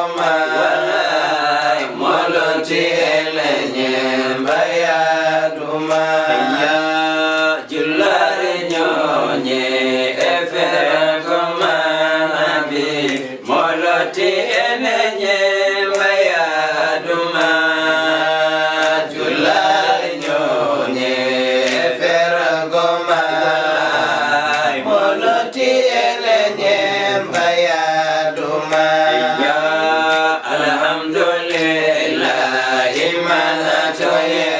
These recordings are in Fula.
goma walai moloti elenye mbaya duma ya julare nyonye efe goma nabi moloti elenye mbaya duma julare nyonye efe goma moloti elenye mbaya duma ya alhamdulillah imana toye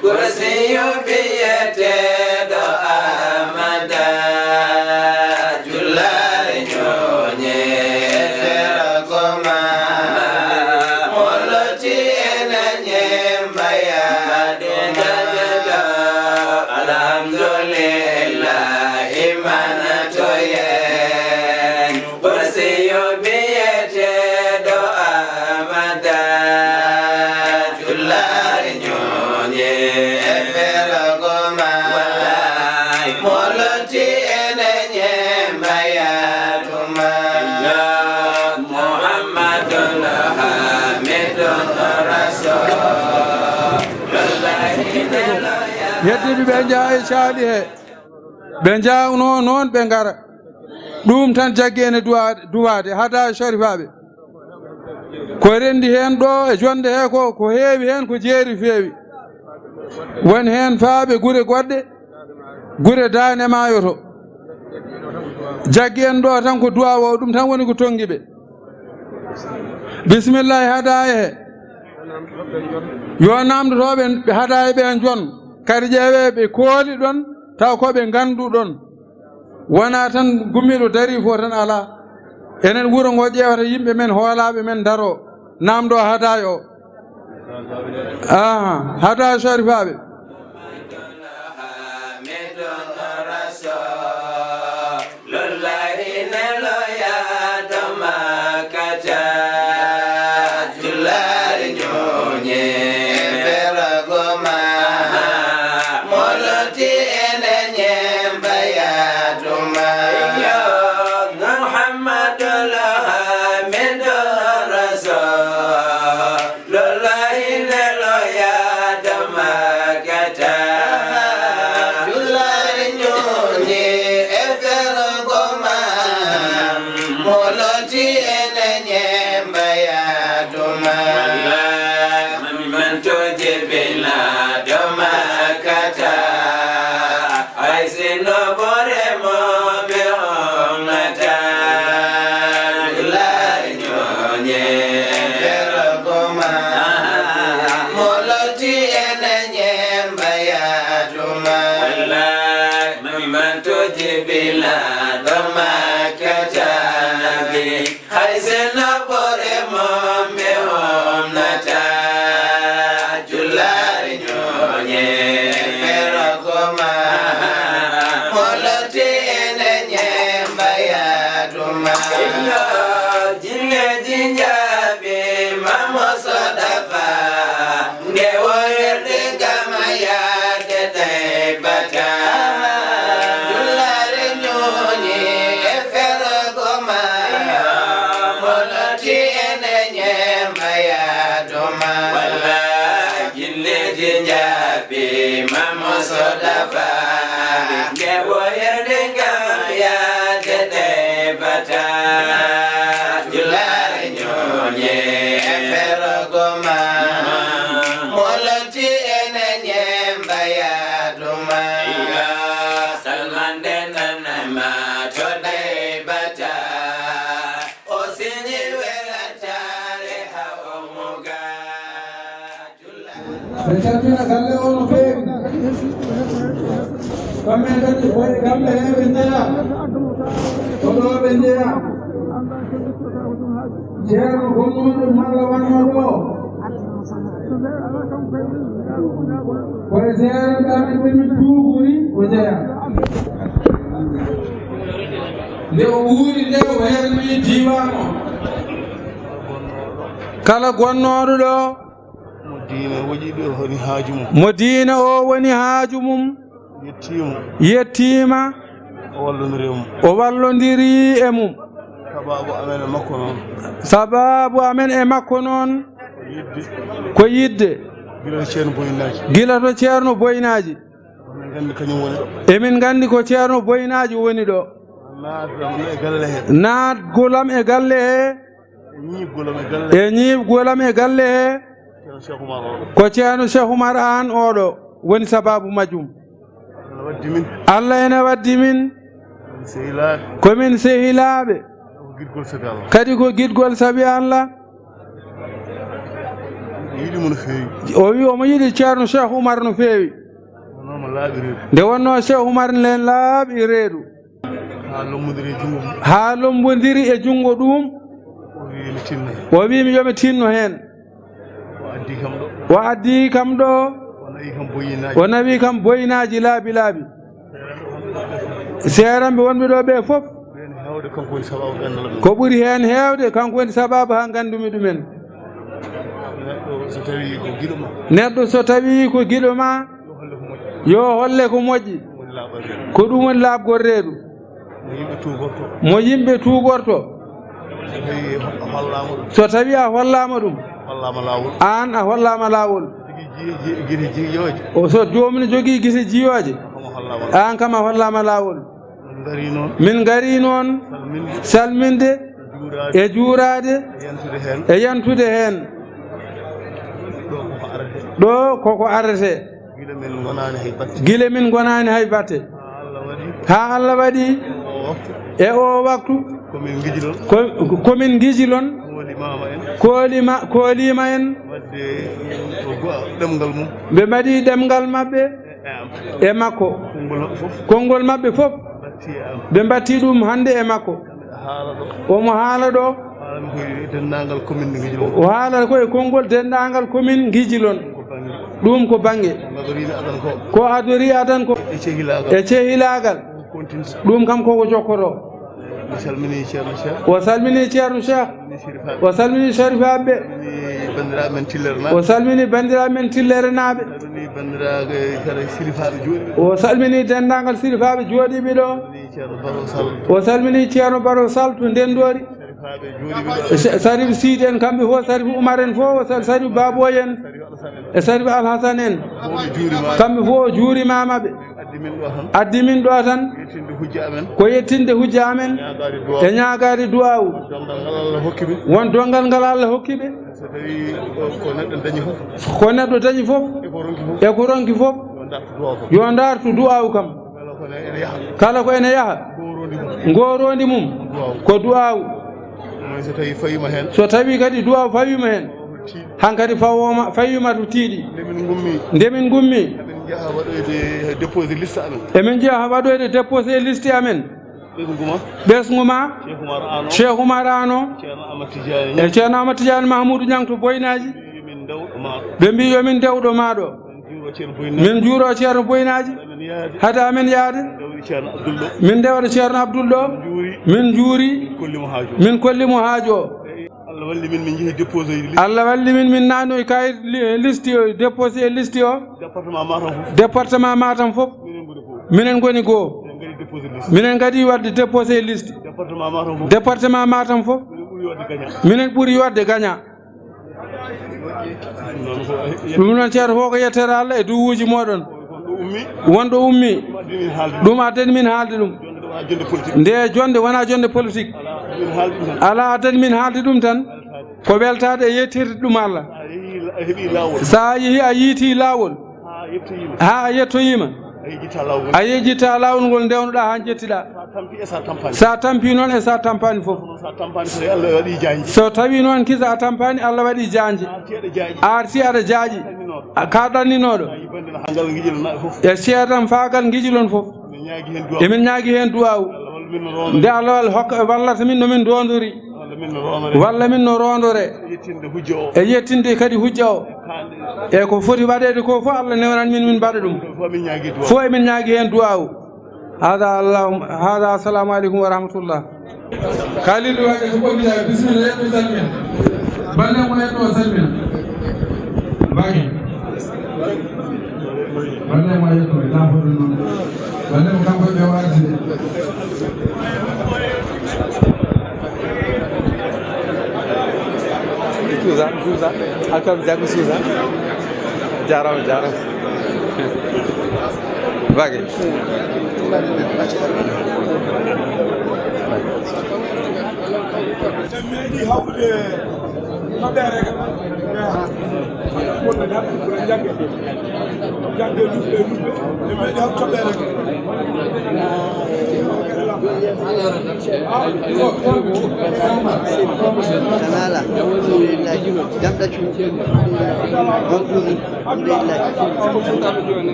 kursi yubiyete do amada julare nyonye fera goma moloti elenye mbaya duma alhamdulillah imana toye kursi yubiyete do amada julare nyonye fera goma walai moloti elenye mbaya duma ya muhammadul hamidun rasul yeddiɓe ɓe jaa e caali he ɓe jawno noon ɓe ngara ɗum tan jaggi ene duwade hada sharifaɓe ko rendi hen ɗo e jonde he ko heewi hen ko jeeri feewi woni hen faaɓe gure goɗɗe gure Dande Maayo to jaggi en ɗo tan ko duwa o ɗum tan woni ko tongi ɓe bisimillahi hadaye he yo namdotoɓe hadaye ɓen jon kadi ƴeewe ɓe kooli ɗon taw koɓe gandu ɗon wona tan gummiɗo dari fo tan ala enen wuuro ngo ƴewata yimɓe men hoolaɓe men daro namdo hadaye o hada sharifaɓe Recatina galle ono feewi kamɓe kadi woni galle heɓe jeeya oɗo ɓe jeeya ceerno gonnoɗo malla wannoɗo koye seere ɗamen ɓemin tuuguri o jeeya nde o wuuri nde o hermi diwan o kala gonnoɗo ɗo mo diina o woni haaju mum yettima o wallodiri e mum sababu amen e makko noon ko yidde gila to ceerno boynaji emin gandi ko ceerno boynaji woni ɗo naatgolam e galle he e ñiibgolam e galle he ko ceerno Cheikh Oumar an oɗo woni sababu majjum Allah ene waddi min komin sehilaɓe kadi ko guidgol saabi Allah o wi omo yiɗi ceerno Cheikh Oumar no feewi nde wonno Cheikh Oumar len laaɓi reedu ha lombodiri e jungo ɗum o wimi yomi tinno hen o addi kam ɗo o nawi kam boyinaji laabi laabi seeramɓe wonɓe ɗo ɓe fof ko ɓuri hen heewde kanko woni sababu ha gandumi ɗumen neɗɗo so tawi ko giɗo ma yo holle ko moƴƴi ko ɗum woni laaɓgol reedu mo yimɓe tugorto so tawi a hollama ɗum an a hollama lawol o so jomum jogui guise jiyoje an kam a hollama lawol min gari noon salminde e juurade e yantude hen ɗo koko arrete guila min gonani hay batte ha Allah waɗi e o waktu komin gijilon koolima en ɓe mbaɗi ɗemgal maɓɓe e makko konngol maɓɓe fof ɓe mbatti ɗum hande e makko omo haala ɗo o haala koye konngol dendagal commune gijilon ɗum ko bange ko adori adan ko e cehilagal ɗum kam koko jokkoto o salmini ceerno Cheikh o salmini Sharif aɓe o salmini bandiraɓe men tillere naɓe o salmini dendagal sirifaɓe jooɗiɓe ɗo o salmini ceerno Baro Sall to Ndendori Sarif Sidi en kamɓe fof Sarif Oumar en fof Sarif Baboy en e Sarif Alhassane en kamɓe fof o juurimamaɓe addi min ɗo tan ko yettinde hujja amen e ñagade duwawu won dongal ngal Allah hokkiɓe ko neɗɗo dañi fof e ko ronki fof yo dartu duwawu kam kala ko ene yaaha gorondi mum ko duwawu so tawi kadi duwawu fawima hen hankkadi fawima to tiiɗi ndemin gummi emin jeeha waɗoyde déposé liste amen ɓesguma Cheikh Oumar ano e ceerno Amadou Tidiane Mahmoudou Niang to Boynaji ɓe mbi yomin dewɗo maɗo min juuro ceerno Boynaji hada amen yaade min dewɗo ceerno Abdoul ɗo min juuri min kollimo haajo Allah walli min nanoy kayit liste o déposé liste o département Matam fof minen goni goo minen kadi wadde déposé liste département Matam fof minen ɓuuri wadde gagna ɗum noon ceerno fof ko yettere Allah e duwuji moɗon wonɗo ummi ɗum addani min haalde ɗum nde jonde wona jonde politique ala addani min haalde ɗum tan ko weltade e yettirde ɗum Allah sa yeehi a yiiti lawol ha a yettoyima a yejjitta lawol ngol ndewnoɗa ha jettiɗa sa tampi noon e sa tampani fof so tawi noon kisa a tampani Allah waɗi janje a arti aɗa jaaƴi ka ɗanninoɗo e ceerdam fagal guijilon fof emin ñaagui hen duwawu nde Allah hokka wallata min nomin dondori walla min no rondore e yettinde kadi hujja o e ko foti waɗede ko fof Allah newnan min mbaɗa ɗum fo emin ñaagui hen duwawu hada assalamu aleykum wa rahmatullah kalidou waɗe ko ɓoggita bisimilla yetto salmina balle mo yetto salmina mbagi balle mo yetto lafoɗo noon balle mo kanko ɓe wartide Susan akam jago Susan jaram bagi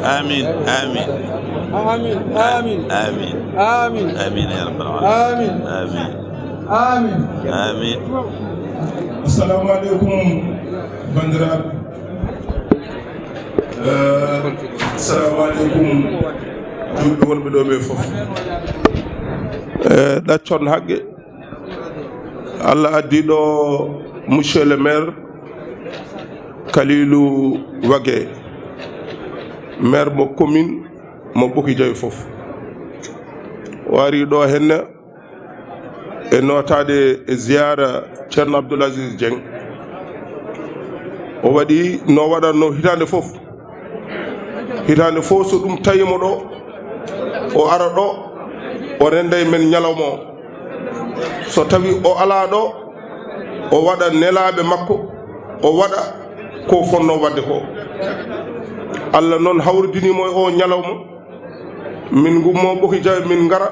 آمين آمين آمين آمين آمين آمين آمين يا رب العالمين آمين آمين آمين آمين السلام عليكم بندراب السلام عليكم julɓe wonɓe ɗo ɓe fof ɗaccon haqqe Allah addi ɗo monsieur le maire Kalilou Wagué maire mo commune mo Boki Diawy fof wari ɗo henne e notade e ziyara ceerno Abdoul Aziz Dieng o waɗi no waɗatno hitande fof so ɗum tawimo ɗo o ara ɗo o renda e men ñalawma o so tawi o ala ɗo o waɗa nelaɓe makko o waɗa ko fonno wadde ko Allah noon hawridinimo e o ñalawma min gummo Boki Diawy min ngara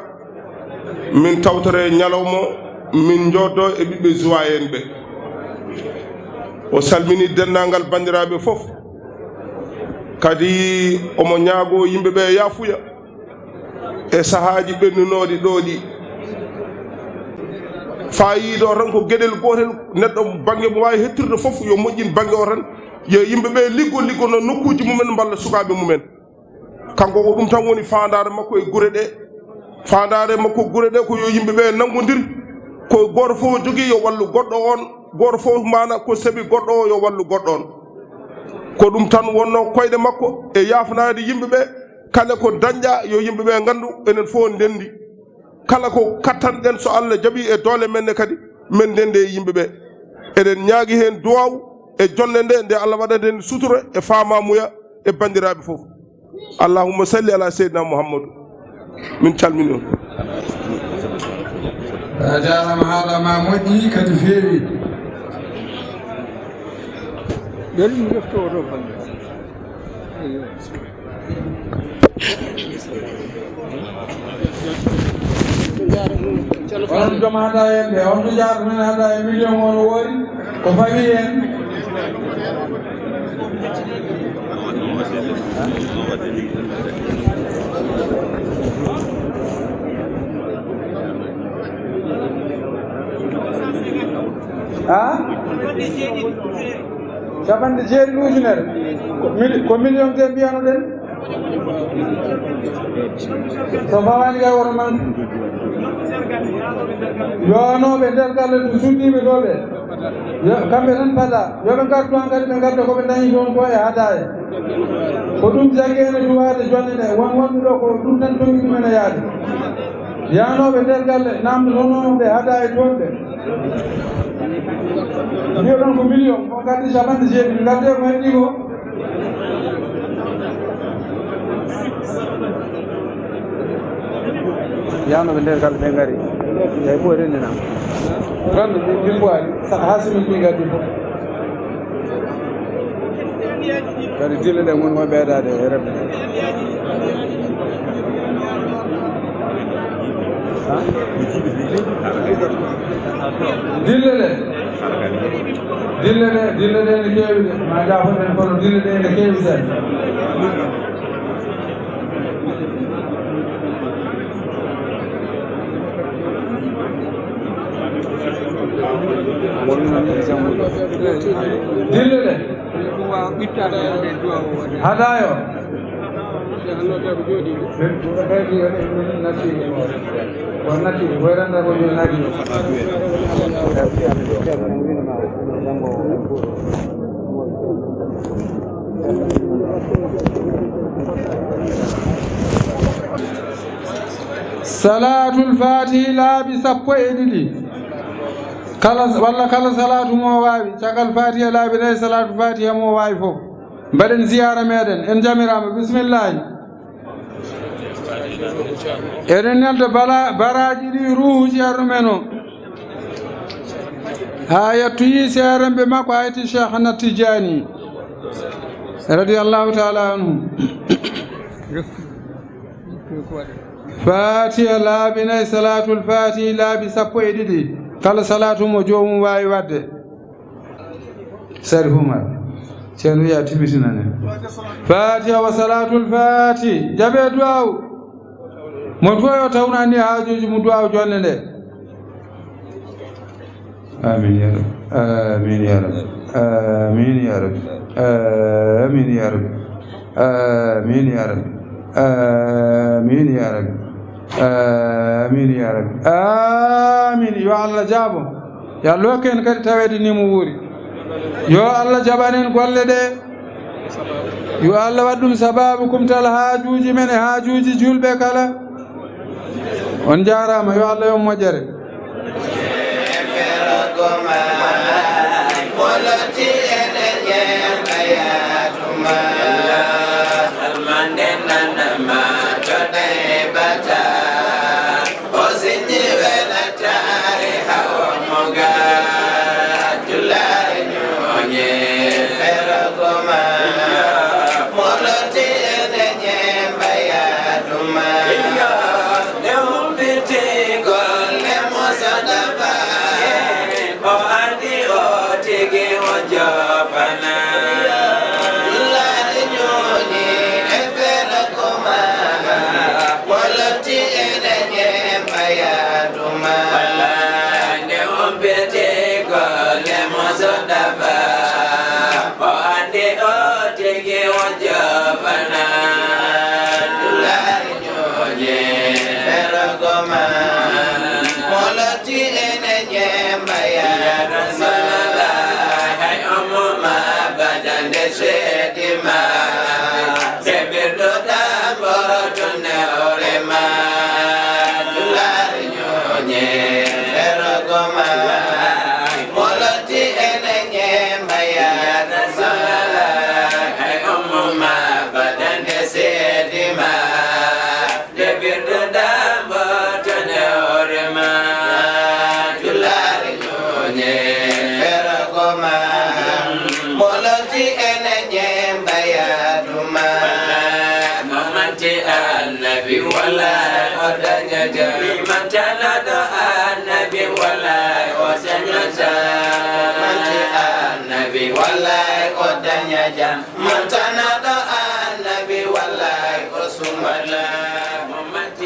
min tawtore ñalawma min joddo e ɓiɓɓe jowa en ɓe o salmini denndangal bandiraɓe fof kadi omo ñaago yimɓeɓe yafuya e sahaji ɓennunoɗi ɗo ɗi fayiɗo tan ko gueɗel gotel neɗɗo banggue mo wawi hettirde fof yo moƴƴin banggue o tan yo yimɓeɓe liggo no nokkuji mumen balla sukaɓe mumen kanko ko ɗum tan woni fandare makko e guure ɗe fandare makko guure ɗe ko yo yimɓeɓe nangodiri ko goto fof jogui yo wallu goɗɗo on goto fof mana ko saabi goɗɗo o yo wallu goɗɗo on ko ɗum tan wonno koyɗe makko e yafanade yimɓeɓe kala ko dañƴa yo yimɓeɓe gandu enen fof ndendi kala ko kattanɗen so Allah jaaɓi e doole men kadi men ndendi e yimɓeɓe eɗen ñaagui hen duwaw e jonde nde Allah waɗat en sutura e famamuya e bandiraɓe fof allahumma salli ala seydina Muhammadu min calmini on a jarama haalama moƴƴi kadi feewi ɗum yeftoro bande on joom haɗa hen ɓe on to jarata men haɗa e million on woori ko fawi hen capanɗe jeeɗiɗi ujunere ko million te mbiyanoɗen so fawani kay woto man yonoɓe nder galle to sunɗiɓe ɗo ɓe kamɓe tan paada yoɓe gartu han kadi ɓe garda koɓe dañi toon ko e haada e ko ɗum jagguene duwade jonde nde wonɓe ɗo ko ɗum tan tongi ɗumen e yaade yanoɓe nder galle namdo tonoɓe haada e toon ɓe mbiyo ɗon ko million on gaddi capanɗe jeeɗiɗi gadde ko heddi ko yanoɓe nder galle ɓe gaari yay ɓo renndinama rande jimboari ha simin ɗi gaddi fof kadi dille ɗe gonko ɓeydade e remde dille ɗe dille ɗe ne keewi de ma jafoten kono dille ɗe ne keewi sen dille ɗe haɗayo nati woyranda ko joni nagi salatul fatihi laabi sappo e ɗiɗi kala walla kala salatu mo wawi caggal fatiha laabi nayi salatu fatiha mo wawi fof mbaɗen ziyara meɗen en jamirama bisimillahi eɗen nelda baraji ɗi ruhuji arɗumen o ha yettoyi seeremɓe makko ayti cheikh Ahmad Tidiani radiallahu taala anhu fatiha laabi nayi salatul fatihi laabi sappo e ɗiɗi kala salatu mo jomum wawi wadde sari humar ceerno wiya tibitinane fatiha wa salatul fatihi jaɓe duwaw mo duwa yo tawnani haajuji mu duwaw jonde nde amin ya rabbi amin ya rabbi amin ya rabbi amin ya rabbi amin ya rabbi amin ya rabbi amin ya rabbi amin yo Allah jaabo yo Allah hokken kadi tawede ni mo wuuri yo Allah jaɓanen golle ɗe yo Allah waɗɗum sababu kumtal haajuji men e haajuji julɓe kala on jarama yo Allah yo moƴƴere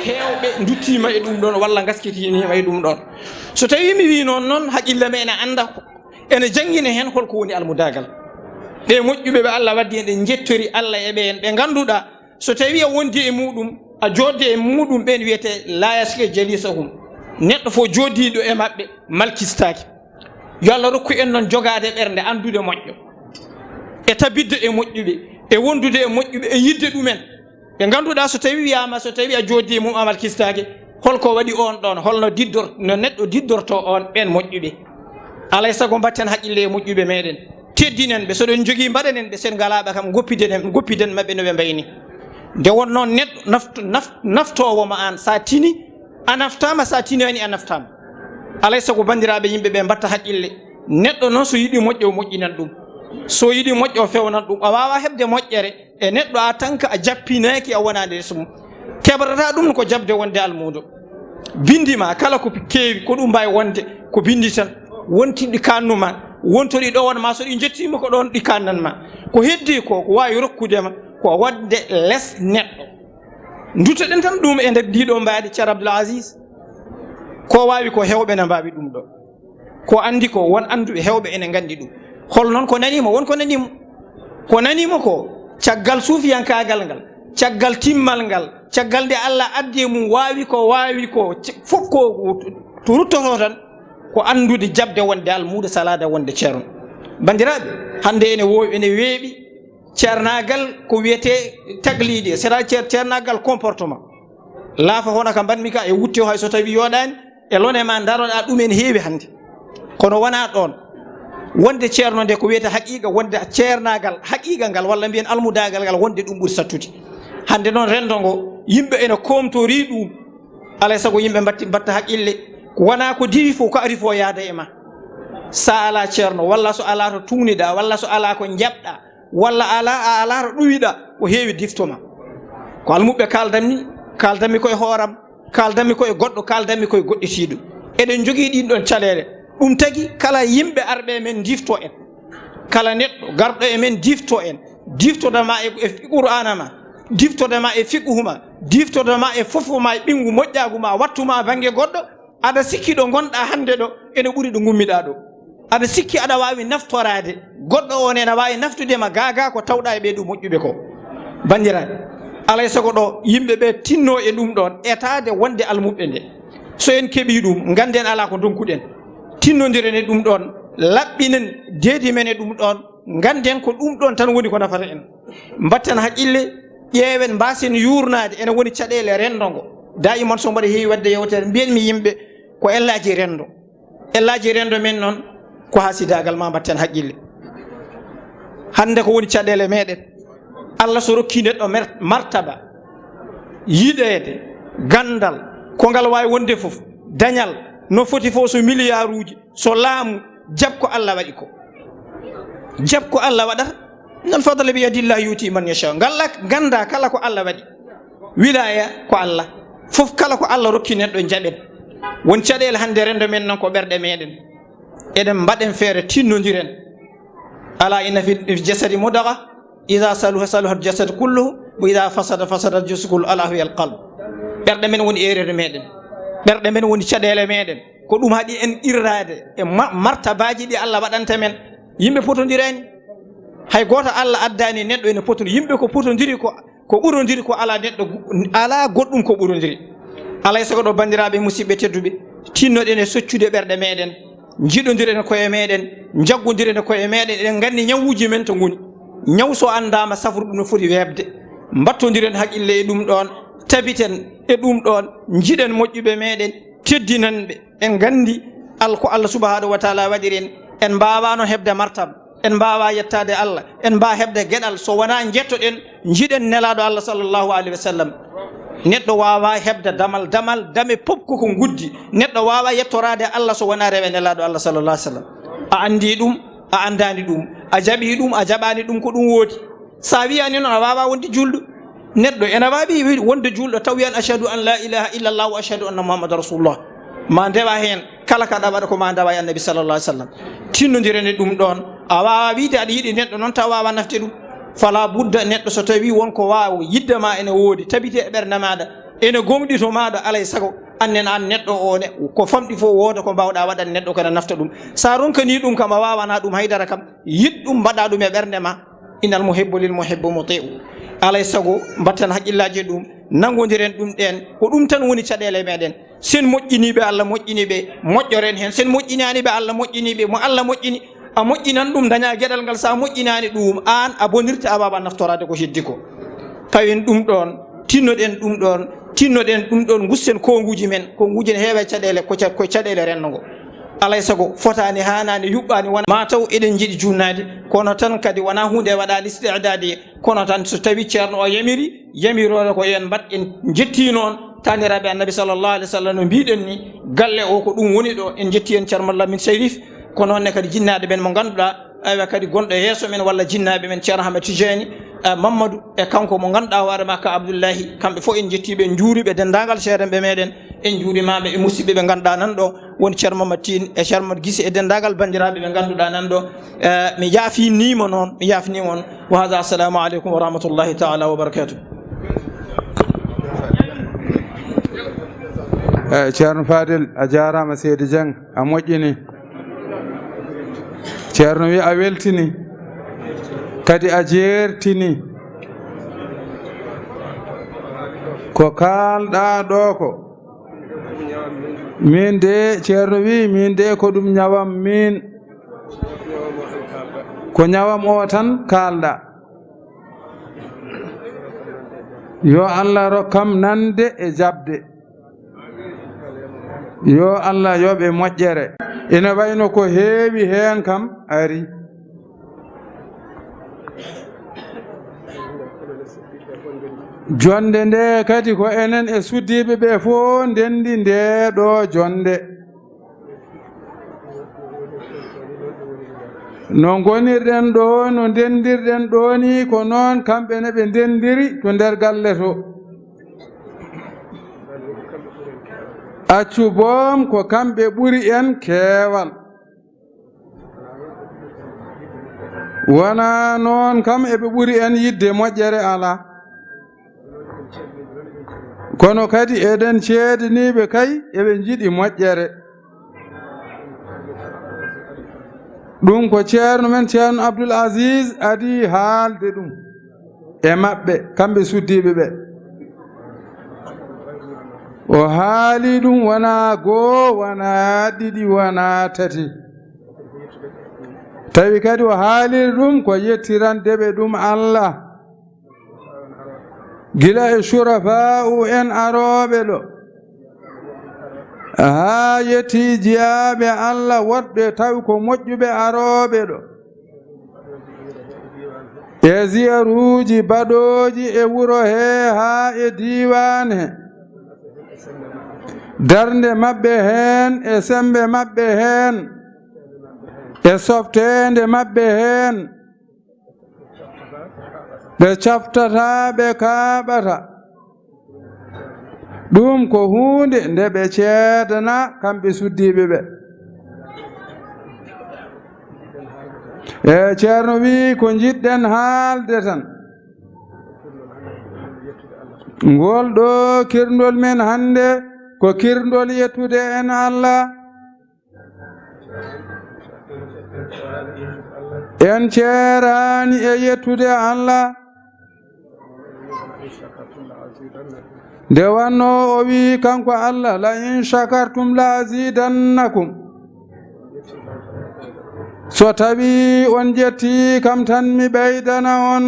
hewɓe duttima e ɗum ɗon walla gaskitinima e ɗum ɗon so tawi mi wi noon haqqille me ene anda ene jangguine hen holko woni almudagal ɓe moƴƴuɓe ɓe Allah waddi en ɗe jettori Allah e ɓen ɓe ganduɗa so tawi a wondi e muɗum a jodde e muɗum ɓen wiyete la yaske jalisahum neɗɗo fo joddiɗo e mabɓe malkistaki yo Allah rokku en noon jogade ɓerde andude moƴƴo e tabidde e moƴƴuɓe e wondude e moƴƴuɓe e yidde ɗumen ɓe ganduɗa so tawi wiyama so tawi a joddi e mum amal kistaki holko waɗi on ɗon holno no neɗɗo diddorto on ɓen moƴƴuɓe alay saago batten haqqille e moƴƴuɓe meɗen teddinen ɓe soɗen jogui mbaɗanen ɓe sen galaɓe kam goppiden mabɓe no ɓe mbayni nde won noon neɗɗo naftowoma an sa tini a naftama sa tinani a naftama alay saago bandiraɓe yimɓeɓe mbatta haqqille neɗɗo noon so yiiɗi moƴƴo moƴƴinan ɗum so yiiɗi moƴƴo fewnan ɗum a wawa heɓde moƴƴere e neɗɗo a tan ka a jappinaki a wonade so mum keɓrata ɗum ko jabde wonde almudo bindima kala ko keewi ko ɗum mbawi wonde ko bindi tan wontiɗi kannuma wontori ɗo wonma so ɗi jettima ko ɗon ɗi kannanma ko heddi ko wawi rokkudema ko wadde less neɗɗo dutoɗen tan ɗum e nder ndiɗo mbaadi ceerno Abdoul Aziz ko wawi ko hewɓe ne mbawi ɗum ɗo ko andi ko won anduɓe hewɓe ene gandi ɗum hol noon ko nanimo wonko nanimo ko nanimo ko caggal suufiyankagal ngal caggal timmal ngal caggal nde Allah addi e mum wawi ko fof ko to ruttoto tan ko andude jabde wonde almuudo salada wonde ceerno bandiraɓe hande ene weeɓi ceernagal ko wiyete taglide c'est-à-dire ceernagal comportement laafa hono ka mbanmi ka e wutte o hay so tawi yoɗani e lone ma daroɗa ɗum en heewi hande kono wona ɗon wonde ceerno nde ko wiyete haqiqa wonde ceernagal haqiqa ngal walla mbiyen almudagal ngal wonde ɗum ɓuuri sattude hande noon rendo ngo yimɓe ene komtori ɗum alay saago yimɓe mbatta haqqille wona ko diwi fof ko ari fo yaada e ma sa ala ceerno walla so ala to tungniɗa walla so ala ko jaɓɗa walla a ala to ɗuwiɗa ko heewi diftoma ko almuɓɓe kaldanmi koye hooram kaldanmi koye goɗɗo kaldanmi koye goɗɗitiɗo eɗen jogii ɗin ɗon caɗele ɗum tagi kala yimɓe arɓe men difto en kala neɗɗo garɗo e men difto en diftodama e qur'ana ma diftodama e fiqhuma diftodama e fofuma e ɓingu moƴƴagu ma wattuma banggue goɗɗo aɗa sikki ɗo gonɗa hande ɗo ene ɓuuri ɗo gummiɗa ɗo aɗa sikki aɗa wawi naftorade goɗɗo on ene wawi naftudema gaga ko tawɗa e ɓeeɗo moƴƴuɓe ko bandiraɓe alay sago ɗo yimɓeɓe tinno e ɗum ɗon etade wonde almuɓɓe nde so en keeɓi ɗum ganden ala ko donkuɗen tinnodiren e ɗum ɗon laɓɓinen deedi men e ɗum ɗon ganden ko ɗum ɗon tan woni ko nafata en mbatten haqqille ƴeewen mbasen yurnade ene woni caɗele rendo ngo daiman so mbaɗa heewi wadde yewtere mbiyanmi yimɓe ko ellaji rendo men noon ko hasidagal ma mbatten haqqille hande ko woni caɗele meɗen Allah so rokki neɗɗo martaba yiɗede gandal ko ngal wawi wonde fof dañal no foti fof so milliard uji so laamu jab ko Allah waɗi ko jab ko Allah waɗata nan fadala bi yadillah yuti man yasha ganda kala ko Allah waɗi wilaya ko Allah fof kala ko Allah rokki neɗɗo jaɓen won caɗele hande rendo men noon ko ɓerɗe meɗen eɗen mbaɗen feere tinnodiren ala inna fi jasadi mudaga ida saluha jasadu kulluhu wa ida fasada jasadu kulluhu ala huwa alqalb ɓerɗe men woni erere meɗen ɓerɗe men woni caɗele meɗen ko ɗum haɗi en irrade e martabaji ɗi Allah waɗanta men yimɓe potodirani hay goto Allah addani neɗɗo ene potodi yimɓe ko potodiri ko ɓurodiri ko ala neɗɗo ala goɗɗum ko ɓurodiri alay sago ɗo bandiraɓe musidɓe tedduɓe tinnoɗen e soccude ɓerɗe meɗen jiɗodiren koye meɗen jaggodiren koye meɗen eɗen gandi ñawuji men to goni ñaw so andama safru ɗum no foti webde mbattodiren haqqille e ɗum ɗon tabiten e ɗum ɗon jiɗen moƴƴuɓe meɗen teddinanɓe en gandi ko Allah subhanahu wa taala waɗiren en mbawano hebde martaba en mbawa yettade Allah en mbawa hebde gueɗal so wona jettoɗen jiɗen nelaɗo Allah sallllahu alayhi wa sallam neɗɗo wawa hebde dame pop koko guddi neɗɗo wawa yettorade Allah so wona rewe nelaɗo Allah sallallah alih w sallam a andi ɗum a andani ɗum a jaɓi ɗum a jaɓani ɗum ko ɗum woodi sa wiyani noon a wawa wonde julɗo neɗɗo ene wawi wonde julɗo taw wiyan achadu an la ilaha illallah wa achadu anna mouhammadou rasulullah ma ndewa hen kala kaɗa waɗa ko ma ndewa e annabi sallallah alih w sallam tinnodirene ɗum ɗon a wawa wiide aɗa yiiɗi neɗɗo noon taw wawa nafde ɗum fala budda neɗɗo so tawi wonko wawa yiddema ene woodi tabite e ɓerde maɗa ene gomɗi to maɗa alay saago annen an neɗɗo o ne ko famɗi fo wooda ko mbawɗa waɗan neɗɗo kone nafta ɗum sa ronkani ɗum kam a wawana ɗum haydara kam yiɗ ɗum mbaɗa ɗum e ɓerde ma inal muhibbu lil muhibbu mutiu alay saago mbatten haqqillaji ɗum nangodiren ɗum ɗen ko ɗum tan woni caɗele meɗen sen moƴƴiniɓe Allah moƴƴiniɓe moƴƴoren hen sen moƴƴinaniɓe Allah moƴƴiniɓe mo Allah moƴƴini a moƴƴinan ɗum daña gueɗal ngal sa moƴƴinani ɗum an a bonirta a wawa naftorade ko heddi ko pawen ɗum ɗon tinnoɗen ɗum ɗon gussen konguji men konguji ne heewe caɗele koye caɗele renno ngo alay saago fotani hanani yuɓɓani wona ma taw eɗen jiiɗi junnade kono tan kadi wona hunde waɗani istidadi kono tan so tawi ceerno o yamirode ko yen mbat en jetti noon taniraɓe annabi sallllahu alih w sallam no mbiɗen ni galle o ko ɗum woni ɗo en jetti en ceerno Mallamin Sérif kono noonne kadi jinnaɗe men mo ganduɗa aywa kadi gonɗo yeeso men walla jinnaɓe men ceerno Ahmed Tidiani Mamadou e kanko mo ganduɗa hoore makka Abdoullahi kamɓe fof en jettiɓe en juuriɓe dendagal seeɗanɓe meɗen en juurimaɓe e musidɓe ɓe ganduɗa nan ɗo woni ceerno Mamadou Tine e ceerno Mamadou Guissé e dendagal bandiraɓe ɓe ganduɗa nan ɗo mi yaafinima noon mi yaafinima on wa hada assalamu aleykum wa rahmatullahi taala wa barakatuh. ceerno Fadel a jarama seydi Dieng a moƴƴini ceerno wi a weltini kadi a jertini ko kalɗa ɗo ko min de ceerno wi min de ko ɗum ñawam min ko ñawam o tan kalɗa yo Allah rokkam nande e jabde yo Allah yoɓe moƴƴere ina wayno ko heewi heen kam ari jonde nde kadi ko enen e suddiɓe ɓe fof ndendi nde ɗo jonde no gonirɗen ɗo no ndendirɗen ɗo ni ko noon kamɓe ne ɓe ndendiri to nder galle to accu boom ko kamɓe ɓuri en keewal wona noon kam eɓe ɓuri en yidde moƴƴere ala kono kadi eɗen ceedaniɓe kay eɓe jiɗi moƴƴere ɗum ko ceerno men ceerno Abdoul Aziz adi haalde ɗum e maɓɓe kamɓe suddiɓe ɓe o haali ɗum wona goo wona ɗiɗi wona tati tawi kadi o haaliri ɗum ko yettirandeɓe ɗum Allah gila e surafa'u en aroɓe ɗo haa yetti jiyaɓe Allah woɗɓe tawi ko moƴƴuɓe aroɓe ɗo e ziyaruji baɗoji e wuro he haa e diwan he darnde maɓɓe heen e sembe maɓɓe heen e softende maɓɓe heen ɓe caftata ɓe kaaɓata ɗum ko hunde nde ɓe ceedana kamɓe suddiɓe ɓe e ceerno wi ko jiɗɗen haalde tan ngol ɗo kirndol men hannde ko kirndol yettude en Allah en ceerani e yettude Allah nde wanno o wi kanko Allah la in shakartum la azidannakum so tawi on jetti kam tan mi ɓeydana on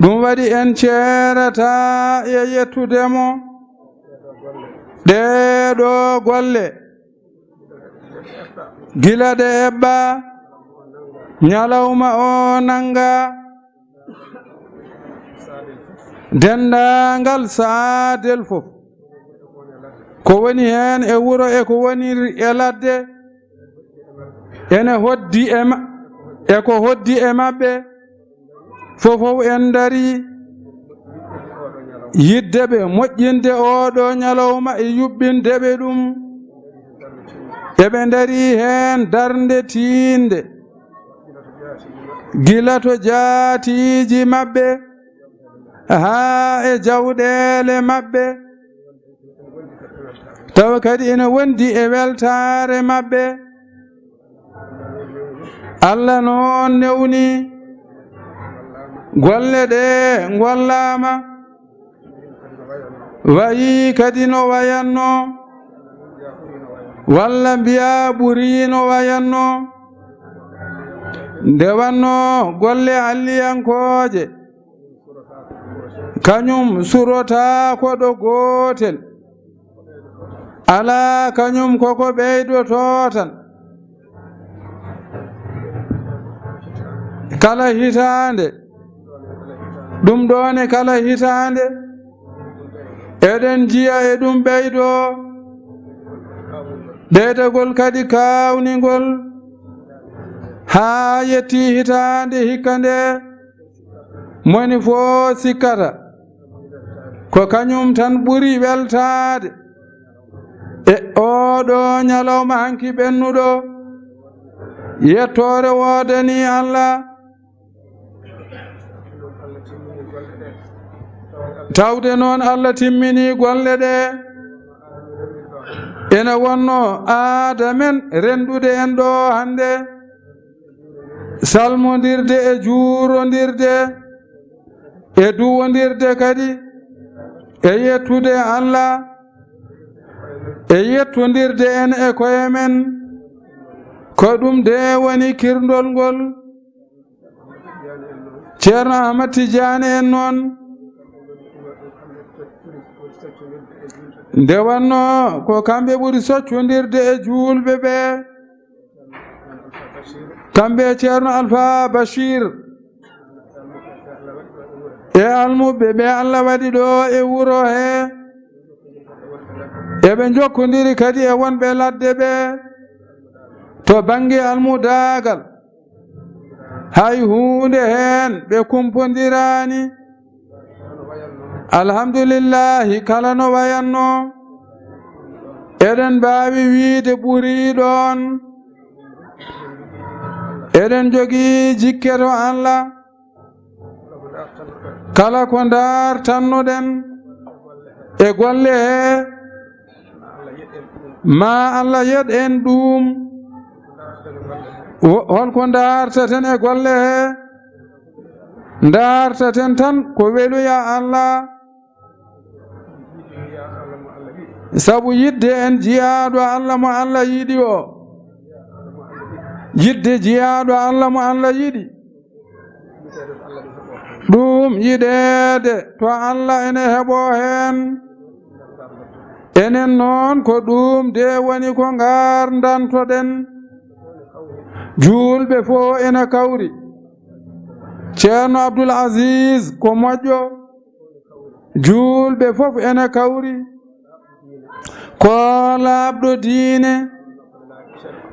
ɗum waɗi en ceerata e yettudemo ɗeɗo golle gila ɗe eɓɓa ñalawma o nanga dendangal saadel fof ko woni hen e wuro e ko woni e ladde ene hoddi e ko hoddi e maɓɓe fofof en dari yiddeɓe moƴƴinde oɗo ñalawma e yuɓɓindeɓe ɗum eɓe dari hen darnde tiinde gila to jaatiji maɓɓe haa e jawɗele maɓɓe tawa kadi ene wondi e weltare maɓɓe Allah noon newni golle ɗe gollama wayi kadi no wayanno walla mbiya ɓuri no wayanno nde wanno golle alliyankoje kañum surota ko ɗo gotel ala kañum koko ɓeydoto tan kala hitande ɗum ɗone kala hitande eɗen jiya e ɗum ɓeydo ɓeydagol kadi kawnigol haa yetti hitande hikka nde moni fo sikkata ko kañum tan ɓuri weltade e oɗo ñalawma hanki ɓennuɗo yettore wodani Allah tawde noon Allah timmini golle ɗe ene wonno aadamen rendude en ɗo hande salmodirde e juurodirde e duwodirde kadi e yettude Allah e yettodirde en e koye men ko ɗum de woni kirndol ngol Ceerno Ahmad Tidiane en noon nde wanno ko kamɓe ɓuri soccodirde e julɓe ɓe kamɓe Ceerno Alpha Bachir e almuɓe ɓe Allah waɗi ɗo e wuro he eɓe jokkodiri kadi e wonɓe ladde ɓe to bange almudagal hay hunde hen ɓe kumpodirani alhamdulillahi kala no wayanno eɗen mbawi wiide ɓuri ɗon eɗen jogii jikke to Allah kala ko dartannoɗen e golle he ma Allah yed en ɗum holko dartaten e golle he dartaten tan ko weluya Allah sabu yidde en jiyaɗo Allah mo Allah yiɗi o yidde jiyaɗo Allah mo Allah yiɗi ɗum yiɗede to Allah ene heɓo hen enen noon ko ɗum de woni ko gardantoɗen julɓe fo ene kawri Ceerno Abdoul Aziz ko moƴƴo julɓe fof ene kawri ko laaɓɗo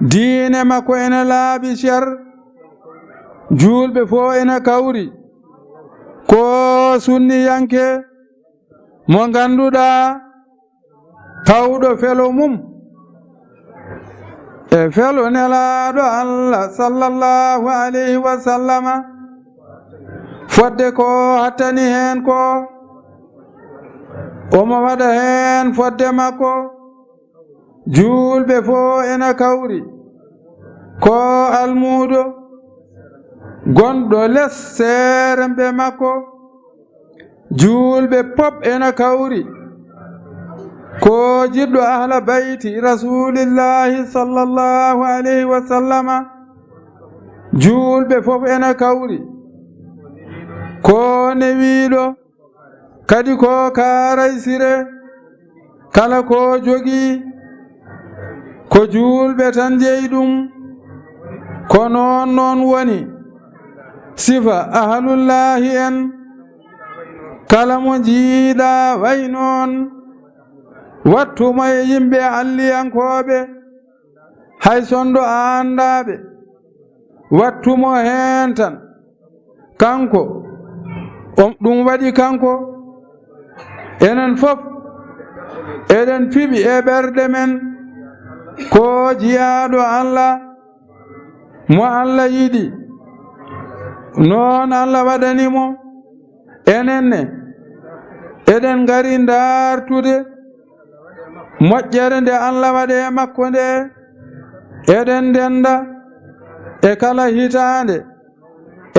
diine makko ene laaɓi cer julɓe fo ene kawri ko sunniyanke mo ganduɗa tawɗo felo mum e felo nelaɗo Allah sallallahu alayhi wa sallama fodde ko hattani hen ko omo waɗa hen fodde makko julɓe fo ene kawri ko almuɗo gonɗo less seeremɓe makko julɓe pop ene kawri ko jiɗɗo ahla bayti rasulillahi sallallahu alayhi wa sallama julɓe fof ene kawri ko newiɗo kadi ko karaysire kala ko jogii ko julɓe tan jeyi ɗum ko noon woni sifa ahlullahi en kala mo jiiɗa way noon wattumo e yimɓe alliyankoɓe hay sondo andaɓe wattumo hen tan kanko ɗum waɗi kanko enen fof eɗen piɓi e ɓerɗe men ko jiyaɗo Allah mo Allah yiɗi noon Allah waɗanimo enenne eɗen gari dartude moƴƴere nde Allah waɗe makko nde eɗen denda e kala hitande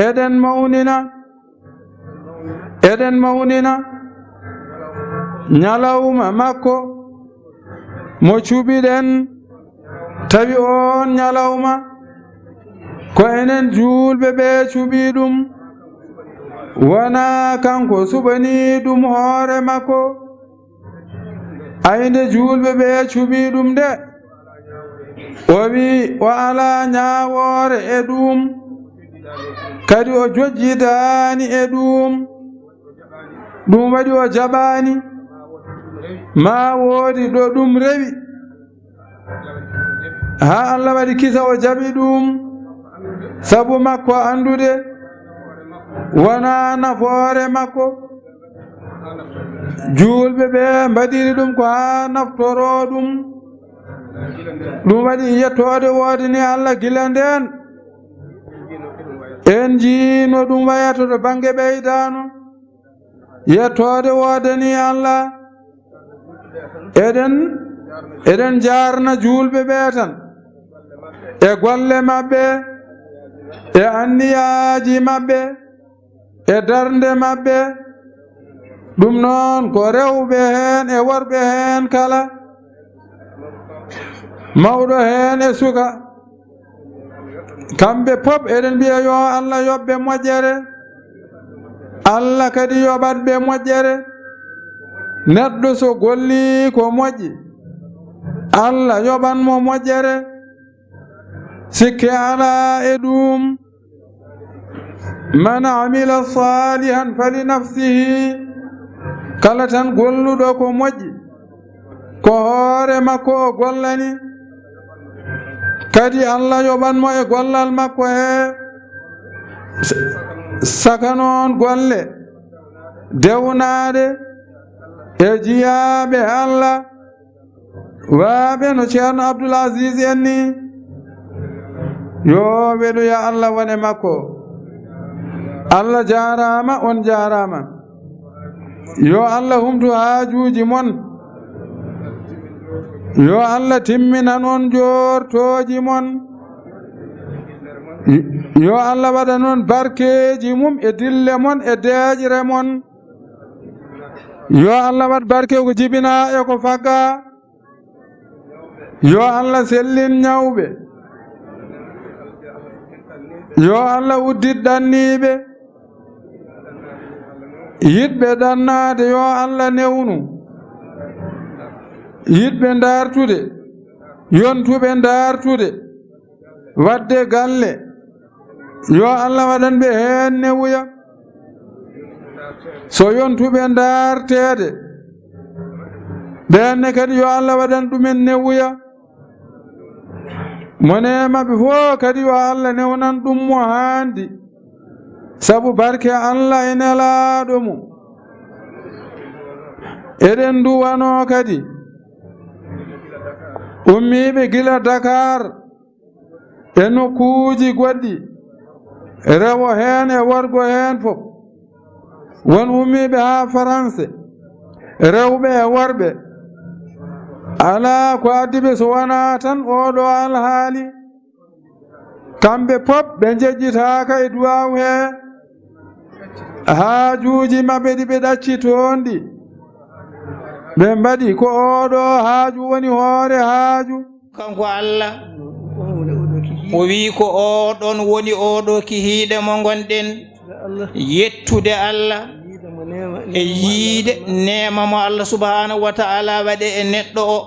eɗen mawnina ñalawma makko mo cuɓiɗen tawi on ñalawma ko enen julɓe ɓe cuɓi ɗum wona kanko suɓani ɗum hoore makko ayde julɓe ɓe cuɓi ɗum de o wi o ala ñawoore e ɗum kadi o jojjidani e ɗum waɗi o jaɓani ma woodi ɗo ɗum rewi ha Allah waɗi kisa o jaɓi ɗum sabu makko andude wona nafoore makko julɓe ɓe mbaɗiri ɗum ko ha naftoro ɗum ɗum waɗi yettode woode ni Allah gila nden en jiino ɗum wayata ɗo bange ɓeydano yettode woode ni Allah eɗen jarna julɓe ɓe tan e golle maɓɓe e anniyaji maɓɓe e darnde maɓɓe ɗum noon ko rewɓe hen e worɓe hen kala mawɗo hen e suka kamɓe pop eɗen mbiya yo Allah yoɓɓe moƴƴere Allah kadi yoɓatɓe moƴƴere neɗɗo so golli ko moƴƴi Allah yoɓanmo moƴƴere sikke ala e ɗum man amila salihan fali nafsihi kala tan golluɗo ko moƴƴi ko hoore makko o gollani kadi Allah yoɓanmo e gollal makko he saka noon golle dewnaade e jiyaaɓe Allah waaɓe no ceerno Abdoul Aziz en ni yo weɗoya Allah wone makko Allah jarama on jarama yo Allah humtu haajuji mon yo Allah timminan on jortoji mon yo Allah waɗa noon barkeji mum e dille mon e deejre mon yo Allah waɗ barke ko jibina e ko fagga yo Allah sellin ñawɓe yo Allah uddit ɗanniɓe yiɗɓe ɗannade yo Allah newnu yiɗɓe dartude yontuɓe dartude wadde galle yo Allah waɗanɓe hen newuya so yontuɓe dartede ɓenne kadi yo Allah waɗan ɗumen newuya monemaɓe fof kadi yo Allah newnan ɗum mo handi sabu barke Allah e nelaɗo mum eɗen duwano kadi ummiɓe gila Dakar e nokkuji goɗɗi rewo hen e worgo hen fof won ummiɓe ha France rewɓe e worɓe ala ko addiɓe so wona tan oɗo alhaali kamɓe pop ɓe jejjitaka e duwaw he haajuji maɓɓe ɗi ɓe ɗacci toon ɗi ɓe mbaɗi ko oɗo haaju woni hoore haaju kanko Allah o wi ko oɗon woni oɗo kihiiɗe mo gonɗen yettude Allah e yiide nema mo Allah subhanahu wa ta'ala waɗe e neɗɗo o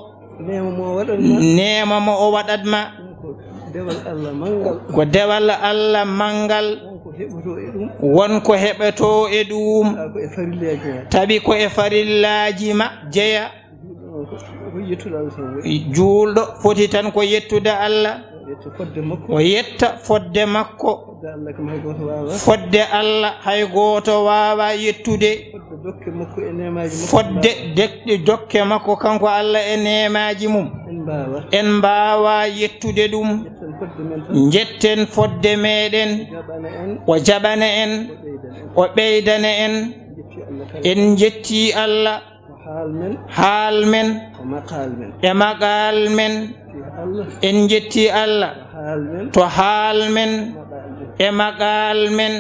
nema mo o waɗatma ko dewal Allah mangal wonko heɓeto e ɗum tabi ko e farillaji ma jeeya juulɗo foti tan ko yettude Allah o yetta fodde makko fodde Allah hay goto wawa yettude fodde dekɗe dokke makko kanko Allah e nemaji mum en mbawa yettude ɗum jetten fodde meɗen o jaɓana en o ɓeydana en en jetti Allah haal men e maqal men en jetti Allah to haal men e maqal men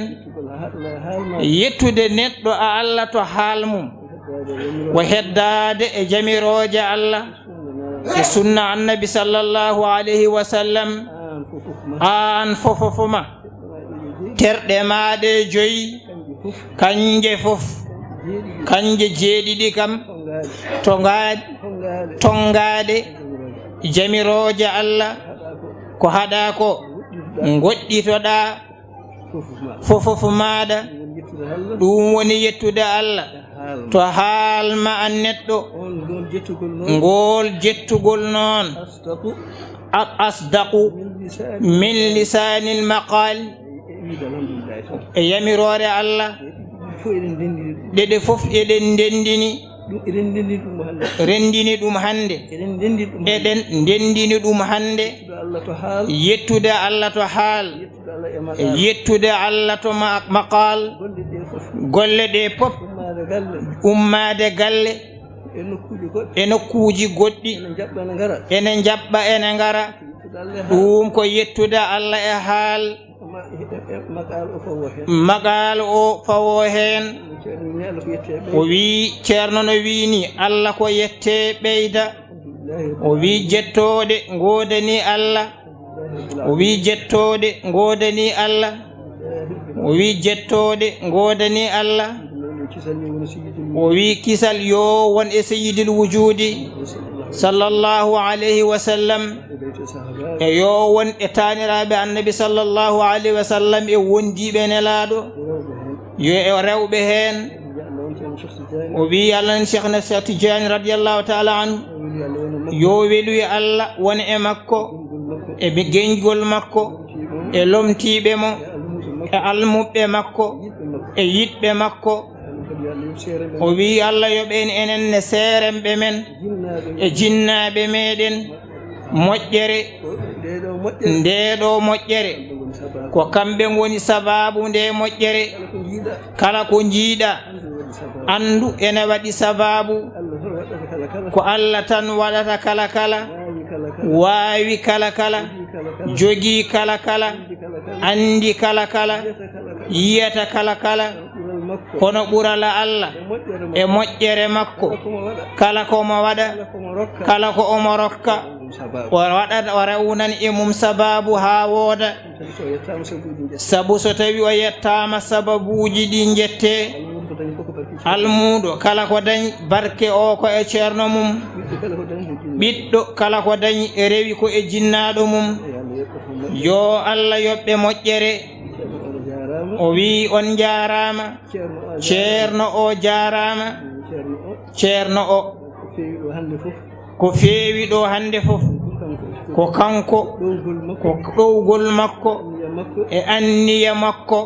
yettude neɗɗo a Allah to haal mum o heddade e jamiroje Allah e sunna annabi sallallahu alayhi wa sallam an fofofoma terɗe maɗe joyi kanje fof kanje jeeɗiɗi kam tongade jamiroje Allah ko haɗa ko goɗɗitoɗa fofof maɗa ɗum woni yettude Allah to haalma an neɗɗo ngol jettugol noon asdaqu min lisanil maqal e yamirore Allah ɗeɗe fof eɗen ndendini rendini ɗum hannde eɗen ndendini ɗum hannde yettude Allah to haal yettude Allah to maqal golle ɗe pop ummade galle e nokkuuji goɗɗi ene jaɓɓa ene ngara ɗum ko yettude Allah e haal maqal o fawo heen o wi ceerno no wini Allah ko yette ɓeyda o wi jettoɗe godani Allah o wi jettoɗe godani Allah o wi jettoɗe godani Allah o wi kisal yo won e sayyidil wujudi sallallahu alayhi wa sallam e yo won e taniraɓe annabi sallallahu alayhi wa sallam e wondiɓe nelaɗo yo e rewɓe hen o wi Allah cheikhna Cheikh Tidiane radiyallahu ta'ala anhu yo weluyi Allah won e makko e be geñgol makko e lomtiɓe mo e almuɓɓe makko e yiɗɓe makko o wi Allah yoɓen enen ne seeremɓe men e jinnaɓe meɗen moƴƴere ndeɗo moƴƴere ko kamɓe goni sababu nde moƴƴere kala ko jiiɗa andu ene waɗi sababu ko Allah tan waɗata kala kala waawi kala kala jogii kala kala andi kala kala yiyata kala kala kono ɓurala Allah e moƴƴere makko kala komo waɗa kala ko omo rokka o waɗat o rewnan e mum sababu ha wooda sabu so tawi o yettama sababuji ɗi jette almuɗo kala ko dañi barke o ko e ceerno mum ɓiɗɗo kala ko dañi e rewi ko e jinnaɗo mum yo Allah yoɓɓe moƴƴere o wi on jarama ceerno o jarama ceerno o ko feewi ɗo hande fof ko kanko ko ɗowgol makko e anniya makko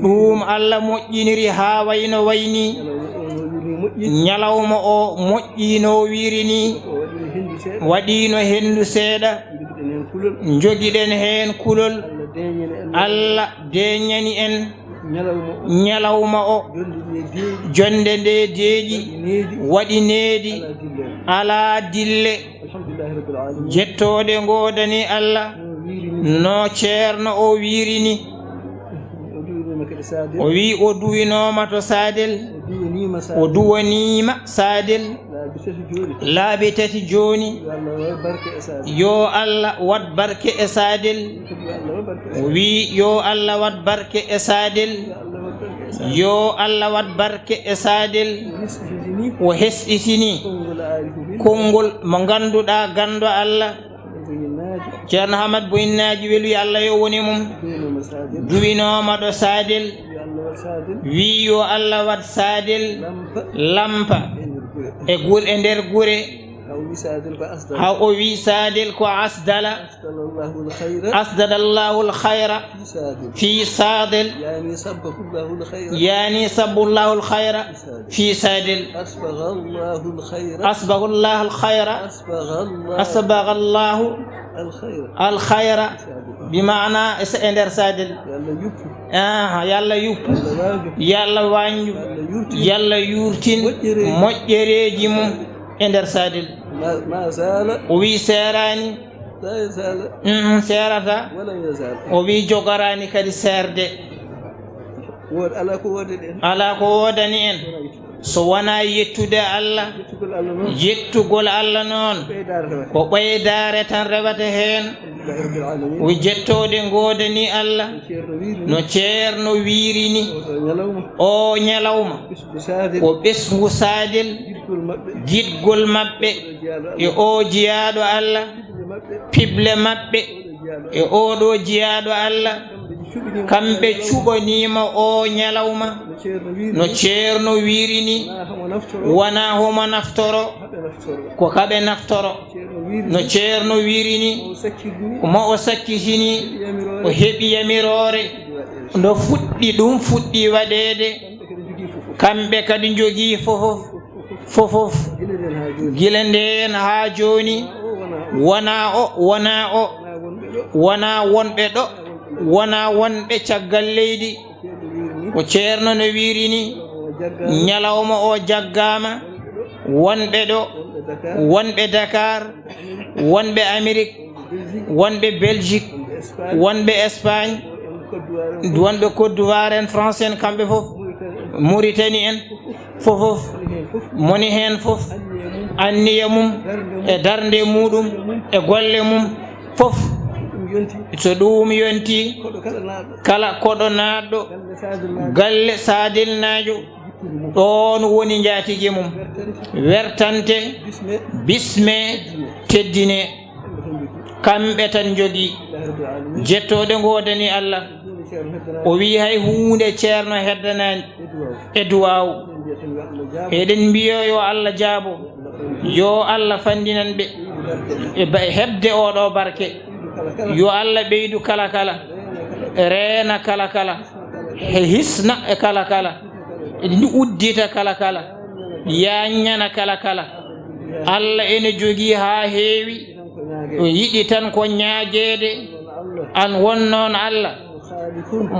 ɗum Allah moƴƴiniri ha wayno wayni ñalawma o moƴƴino wirini waɗino hendu seeɗa jogiɗen hen kulol Allah deñani en ñalawma o jonde nde deeƴi waɗi needi ala dille jettoɗe godani Allah no ceerno o wirini o wi o duwinoma to Sadel o duwanima Sadel laabi tati joni yo Allah wat barke e Sadel o wi yo Allah wat barke e Sadel yo Allah wat barke e Sadel o hesɗitini konngol mo ganduɗa gando Allah ceerno Hamad Boyinaji weluyi Allah yo woni mum duwinoma ɗo Sadel wi yo Allah wat Sadel lampa e gul e nder gure ha o wi Sadel ko asdala asdadallahu alkhayra fi Sadel yani sabbullahu alkhayra fi Sadel asbaghallahu alkhayra asbaghallahu alkhayra bima'na e nder Sadel yalla yuppu yalla wañju yalla yurtin moƴƴereji mum e nder Sadel o wi serani serata o wi jogorani kadi serde ala ko wodani en so wona yettude Allah yettugol Allah noon ko ɓeydare tan rewata hen o jettode godani Allah no ceerno wirini o ñalawma ko ɓesgu Sadel jiɗgol maɓɓe e o jiyaɗo Allah pible maɓɓe e oɗo jiyaɗo Allah kamɓe cuɓanima o ñalawma no ceerno wirini wona homo naftoro ko kaɓe naftoro no ceerno wirini mo o sakkitini o heɓi yamirore ndo fuɗɗi ɗum fuɗɗi waɗede kamɓe kadi jogii fofof fofof gila nden ha joni wona wonɓe ɗo wona wonɓe caggal leydi ko ceerno no wirini ñalawma o jaggama wonɓe ɗo wonɓe Dakar wonɓe Amérique wonɓe Belgique wonɓe Espagne wonɓe Côte d'Ivoire en France en kamɓe fof Mauritanie en fofof moni hen fof anniya mum e darde muɗum e golle mum fof so ɗum yonti kala koɗo naɗɗo galle sadilnajo ɗon woni jatigi mum wertante bisme teddine kamɓe tan jogui jettoɗe godani Allah o wi hay hunde ceerno heddanani e duwawu eɗen mbiyo yo Allah jaabo yo Allah fandinan ɓe e hebde oɗo barke yo Allah ɓeydu kala kala reena kala kala e hisna e kala kala ɗi uddita kala kala yañana kala kala Allah ene jogui ha heewi o yiɗi tan ko ñaaguede an wonnoon Allah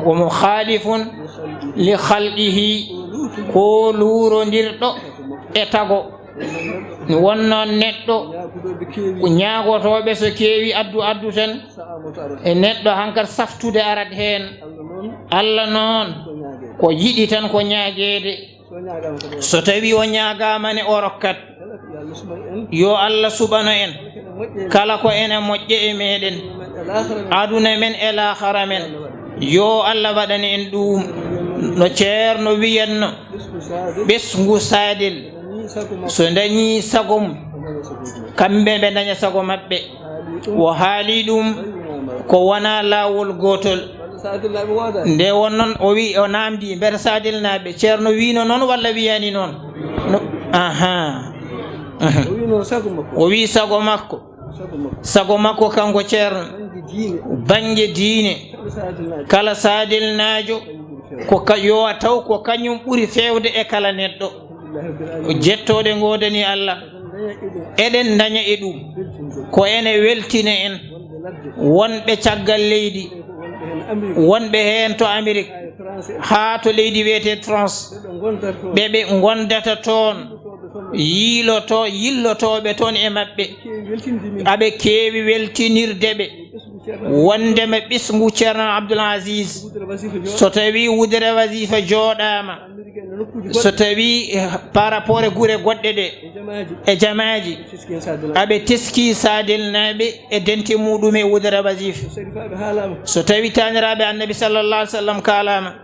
omo khalifun li khalqihi ko luurodirɗo e tago wonnoon neɗɗo ko ñaagotoɓe so keewi addu tan e neɗɗo hankkadi saftude arat hen Allah noon ko yiɗi tan ko ñaaguede so tawi o ñaagamane o rokkat yo Allah suɓano en kala ko ene moƴƴe e meɗen aduna men e lahara men yo Allah waɗani en ɗum no ceerno wiyanno ɓesgu sadil so dañi sago mum kamɓe ɓe daña sago maɓɓe o haali ɗum ko wona lawol gotol nde wonnoon o wi o namdi mbeɗa sadilnaɓe ceerno wino noon walla wiyani noon o wi sago makko kanko ceerno banggue diine kala sadilnajo yo taw ko kañum ɓuuri fewde e kala neɗɗo jettoɗe godani Allah eɗen daña e ɗum ko ene weltina en wonɓe caggal leydi wonɓe hen to Amérique ha to leydi wiyete France ɓeɓe gondata toon yillotoɓe toon e maɓɓe aɓe keewi weltinirdeɓe wondema ɓisgu ceerno Abdoul Aziz so tawi wudere wasifa jooɗama so tawi par rapport e guure goɗɗe ɗe e jamaji aɓe teski sadilnaɓe e dente muɗum e wudere wasifa so tawi taniraɓe annabi sallallah alih w sallam kalama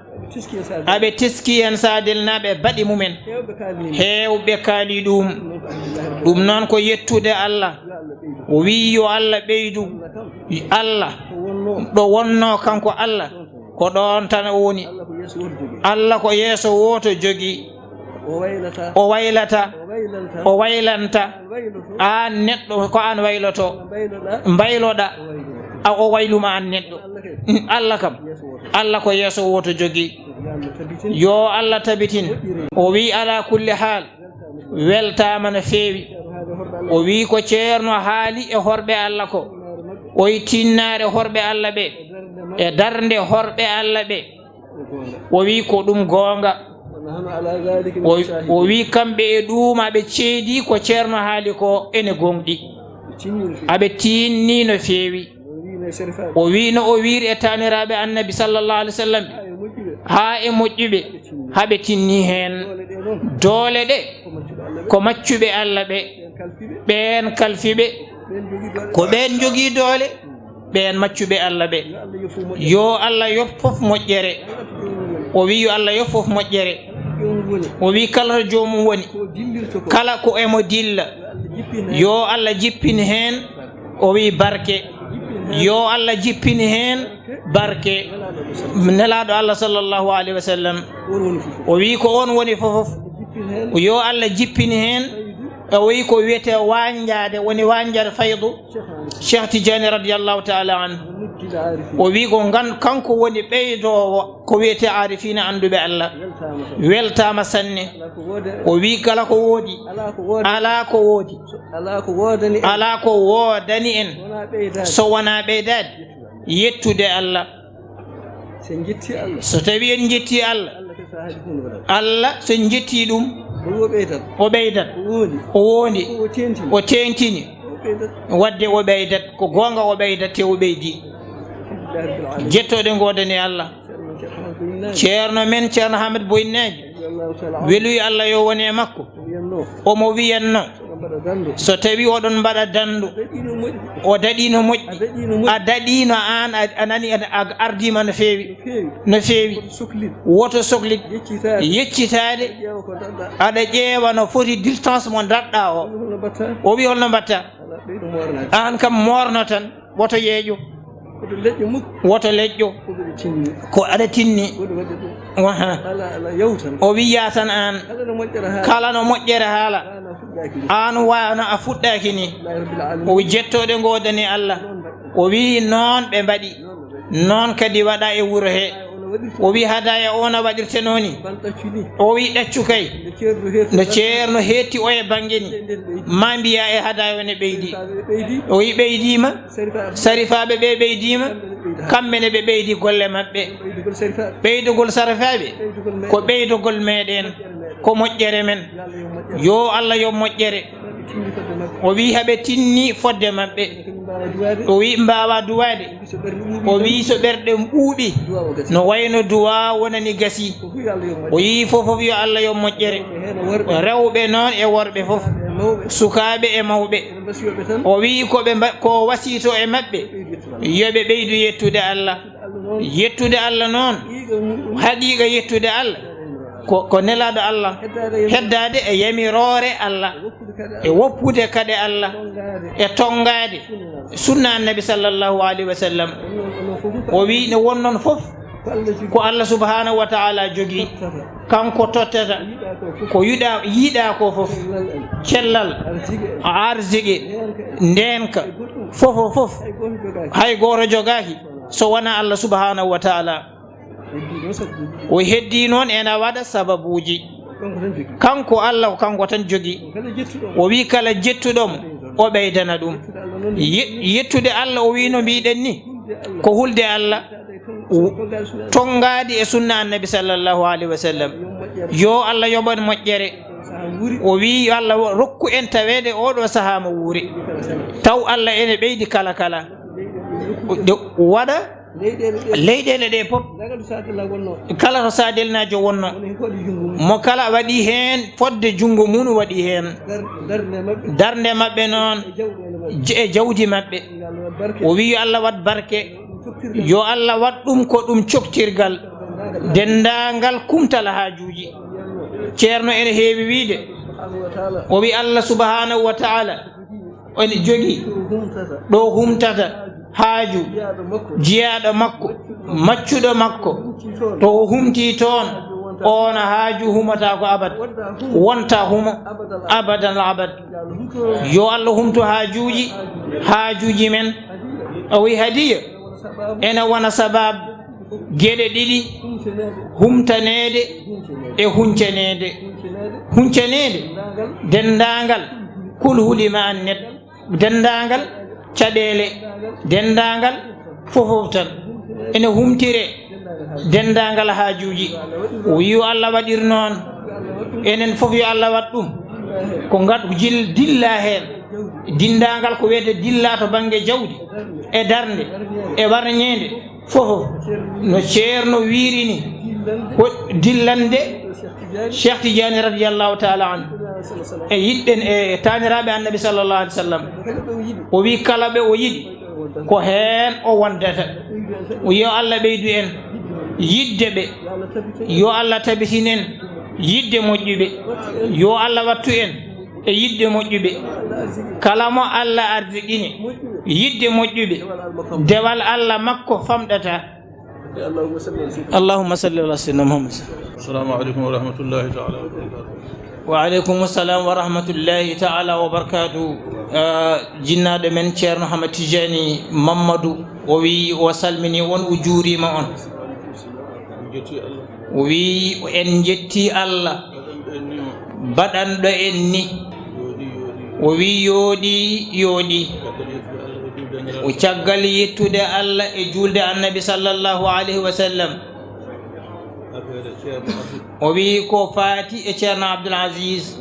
aɓe teski hen sadilnaɓe baɗi mumen hewɓe kaali ɗum noon ko yettude Allah o wi yo Allah ɓeydu Allah ɗo wonno kanko Allah ko ɗon tan woni Allah ko yeeso woto jogui o waylanta an neɗɗo ko an wayloto mbayloɗa o wayluma an neɗɗo Allah kam Allah ko yeeso woto jogui yo Allah tabitin o wi ala kulli hal weltama no feewi o wi ko ceerno haali e horɓe Allah ko o yi tinnare horɓe Allah ɓe e darde horɓe Allah ɓe o wi ko ɗum goonga o wi kamɓe e ɗum aɓe ceedi ko ceerno haali ko ene gonɗi aɓe tinni no feewi o wi no o wiiri e taniraɓe annabi sallallah alih w sallam ha e moƴƴuɓe haɓe tinni hen doole ɗe ko maccuɓe Allah ɓe ɓen kalfiɓe ko ɓen jogui doole ɓen maccuɓe Allah ɓe yo Allah yoppof moƴƴere o wi yo Allah yoppof moƴƴere o wi kala to jomum woni kala ko emo dilla yo Allah jippini hen o wi barke yo Allah jippini hen barke nelaɗo Allah sallllahu alayhi wa sallam o wi ko on woni fofof yo Allah jippini hen o wi ko wiyete wanjade woni wanjade faydu Cheikh Tidiane radiallahu taala anhu o wi ko kanko woni ɓeydowo ko wiyete arifina anduɓe Allah weltama sanne o wi kala ko woodi ala ko woodi ala ko woodani en so wona ɓeydade yettude Allah so tawi en jetti Allah so jetti ɗum o ɓeydat o wondi o tentini wadde o ɓeydat ko gonga o ɓeydat te o ɓeydi jettoɗe godani Allah ceerno men ceerno Hamad Boyinaji weluyi Allah yo woni e makko omo wiyanno so tawi oɗon mbaɗa dandu o daɗino moƴƴi a daɗino an a nani a ardima no feewi woto sohlit yeccitade aɗa ƴeewa no foti distance mo daɗɗa o wi holno mbatta an kam morno tan woto yeeƴo woto leƴƴo ko aɗa tinni o wiya tan an kala no moƴƴere haala an wano a fuɗɗaki ni o wi jettoɗe godani Allah o wi noon ɓe mbaɗi noon kadi waɗa e wuuro he o wi hadaya ona waɗirte nooni o wi ɗaccu kay no ceerno hetti o e banggue ni ma mbiya e hadaya one ɓeydi o wi ɓeydima sarifaɓe ɓe ɓeydima kamɓene ɓe ɓeydi golle mabɓe ɓeydugol sarifaɓe ko ɓeydugol meɗen ko moƴƴere men yo Allah yo moƴƴere o wi haɓe tinni fodde mabɓe o wi mbawa duwade o wi so ɓerɗe ɓuuɓi no wayno duwa wonani gasi o yi fofof yo Allah yo moƴƴere rewɓe noon e worɓe fof sukaɓe e mawɓe o wi ko wasito e mabɓe yoɓe ɓeydu yettude Allah noon haqiqa yettude Allah ko nelaɗo Allah heddade e yamirore Allah e woppude kade Allah e tongade sunna annabi sallallahu alaihi wasallam o wi ne wonnon fof ko Allah subhanahu wa ta'ala jogi kanko tottata ko yiɗa ko fof cellal arziki ndenka fof hay goto jogaki so wona Allah subhanahu wa ta'ala o heddi noon ena waɗa sababuji kanko Allah ko kanko tan jogi o wi kala jettuɗomo o ɓeydana ɗum yettude Allah o wi no mbiɗen ni ko hulde Allah tongadi e sunna annabi sallallahu alaihi wasallam yo Allah yoɓan moƴƴere o wi Allah rokku en tawede oɗo saaha mo wuuri taw Allah ene ɓeydi kala waɗa leyɗele ɗe pop kala to sadelnajo wonno mo kala waɗi hen fodde jungo mum waɗi hen darde mabɓe noon e jawdi mabɓe o wi yo Allah wat barke yo Allah wat ɗum ko ɗum coktirgal dendagal kumtal hajuji ceerno ene heewi wiide o wi Allah subhanahu wa ta'ala ene jogi ɗo humtata haaju jiyaɗo makko maccuɗo makko to o humti toon on haaju humata ko abad wonta humo abadan abad yo Allah humto haajuji men o wi hadiya ene wona sabab geɗe ɗiɗi humtanede e huncanede dendagal kulhulima annet dendagal caɗele dendagal fofof tan ene humtire dendagal haajuji o wi yo Allah waɗir noon enen fof yo Allah wat ɗum ko ngatu dilla hen dindagal ko wiyete dilla to banggue jawdi e darde e warñede fofof no ceerno wirini ko dillande Cheikh Tidiane radiyallahu ta'ala an e yiɗɗen e taniraɓe annabi sallallahu alaihi wasallam o wi kala ɓe o yiɗi ko hen o wondata yo Allah ɓeydu en yidde ɓe yo Allah tabitinen yidde moƴƴuɓe yo Allah wattu en e yidde moƴƴuɓe kala mo Allah ardiqini yidde moƴƴuɓe dewal Allah makko famɗata اللهم صل على سيدنا محمد. السلام عليكم ورحمة الله تعالى وبركاته. وعليكم السلام ورحمة الله تعالى وبركاته. jinnaɗo men ceerno Hamad Tijani Mamadou o wi o salmini on o juurima on o wi en jetti Allah baɗanɗo en ni o wi yooɗi o caggal yettude Allah e julde annabi sallallahu alayhi wa sallam o wi ko faati e ceerno Abdoul Aziz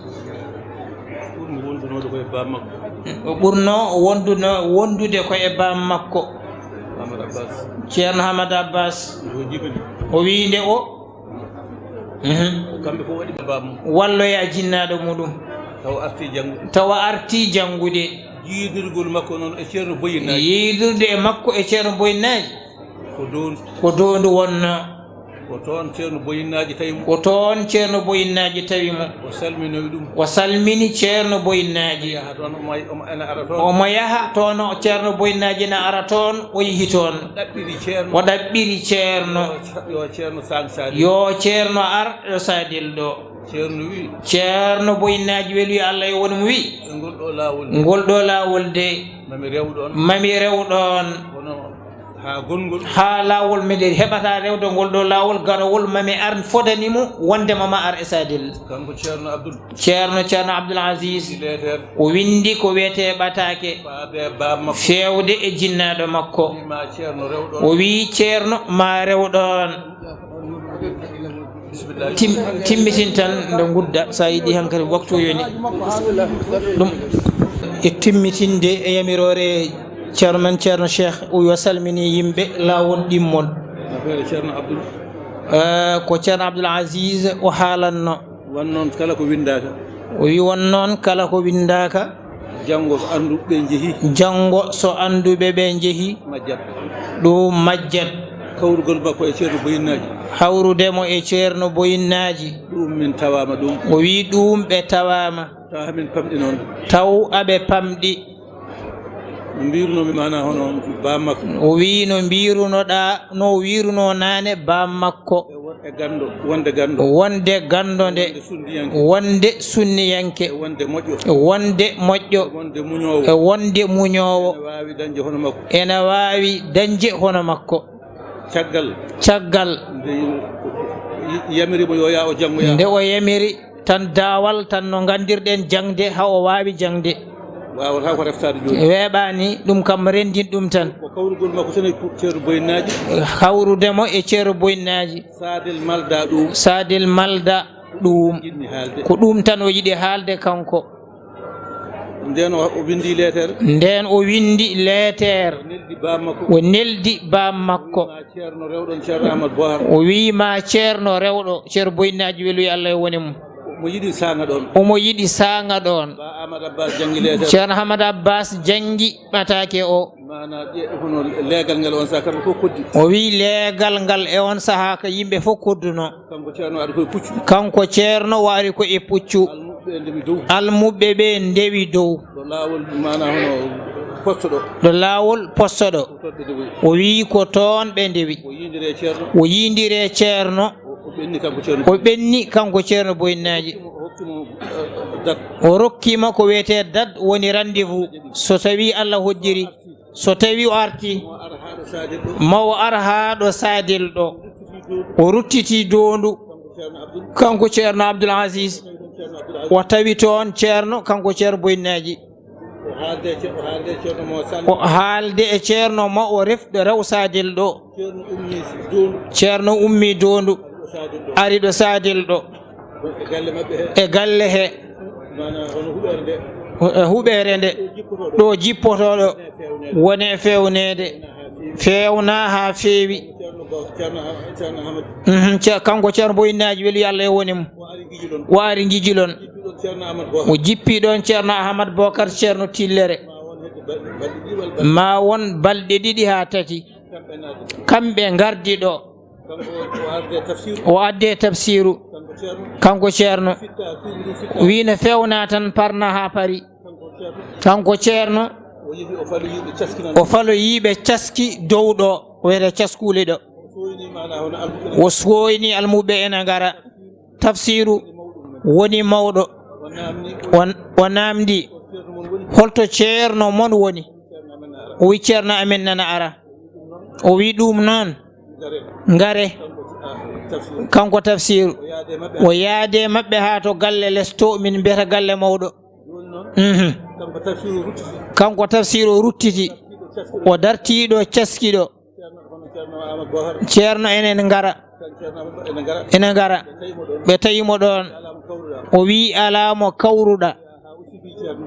o ɓurno wondude ko e bam makko ceerno Hamad Abbas o wi nde o walloya jinnaɗo muɗum tawa arti janngude yiidirgol makko noon e ceerno boyinaji yiidirde e makko e ceerno boyinaji ko dondu wonno ko toon ceerno boyinaji tawimo o salmini ceerno boyinaji omo yaha toon ceerno boyinaji ne ara toon o yehi toon o ɗaɓɓiri ceerno yo ceerno ar ɗo sadil ɗo ceerno boyinaji weli Allah e wonmo wi ngol ɗo laawol de mami rewɗon ha laawol meɗen heɓata rewde ngol ɗo laawol garowol mami ar fodanimo wondema ma ar e sadil ceerno Abdoul Aziz o windi ko wiyete ɓatake fewde e jinnaɗo makko o wi ceerno ma rewɗon timmitin tan nde gudda sa yiɗi hankadi waktu yoni ɗum e timmitinde e yamirore ceerno men ceerno Cheikh o salmini yimɓe lawol ɗimmon ko ceerno Abdoul Aziz o haalanno wonnoon kala ko windaka o wi wonnoon kala ko windaka janngo so anduɓe ɓe jeehi ɗum majjat hawrugol makko e ceerno boyinnaji hawrudemo e ceerno boyinnaji ɗum min tawama ɗum o wi ɗum ɓe tawama taw min pamɗi noon taw aɓe pamɗi mbirunomi mana hono bam makko o wi no mbirunoɗa no wiruno nane bam makko wonde gando nde wonde sunniyanke wonde moƴƴo e wonde muñowo ene wawi dañde hono makko caggal yamirimo yo ya o janggoya nde o yamiri tan dawal tan no gandirɗen jangde ha o wawi jangde wawata ko reftade joni weeɓani ɗum kam rendin ɗum tan ko kawrugol makko tan e ceerno boyinaji hawrudemo e ceerno boyinaji sadel malda ɗum ko ɗum tan o yiɗi haalde kanko nden o windi leetere o neldi bam makko o wima ceerno rewɗo ceerno boyinaji weluy Allah e woni mum omo yiɗi saanga ɗon ceerno Hamad Abbas jangi ɓatake o o wi leegal ngal e on saaha ko yimɓe fof kodduno kanko ceerno waari ko e puccu almuɓe ɓe ndewi dow ɗo laawol posto ɗo o wi ko toon ɓe ndewi o yindire ceerno o ɓenni kanko ceerno boyinaji o rokkima ko wiyete date woni rendez-vous so tawi Allah hoƴƴiri so tawi o arti mawo ar ha ɗo sadel ɗo o ruttiti dondu kanko ceerno Abdoul Aziz o tawi toon ceerno kanko ceerno boyinaji o haalde e ceerno ma o refɗo rew sadel ɗo ceerno ummi dondu ari ɗo sadel ɗo e galle he e huɓere nde ɗo jippotoɗo wone fewnede fewna ha feewi kanko ceerno boyinaji weeli Allah e woni mum waari gijilon o jippi ɗon ceerno Ahmad Bocar ceerno Tillere ma won balɗe ɗiɗi ha tati kamɓe gardi ɗo o adde tafsiru kanko ceerno wino fewna tan parna ha pari kanko ceerno o falo yiɓe caski dow ɗo wiyete caskule ɗo o soyni almuɓe ene gara tafsiru woni mawɗo o namdi holto ceerno mon woni o wi ceerno amen nana ara o wi ɗum noon ngare kanko tafsiru o yaade maɓɓe ha to galle lesto min mbiyata galle mawɗo kanko tafsiru o ruttiti o dartiɗo caskiɗo ceerno enen ngara ene ngara ɓe tawimo ɗon o wi alamo kawruɗa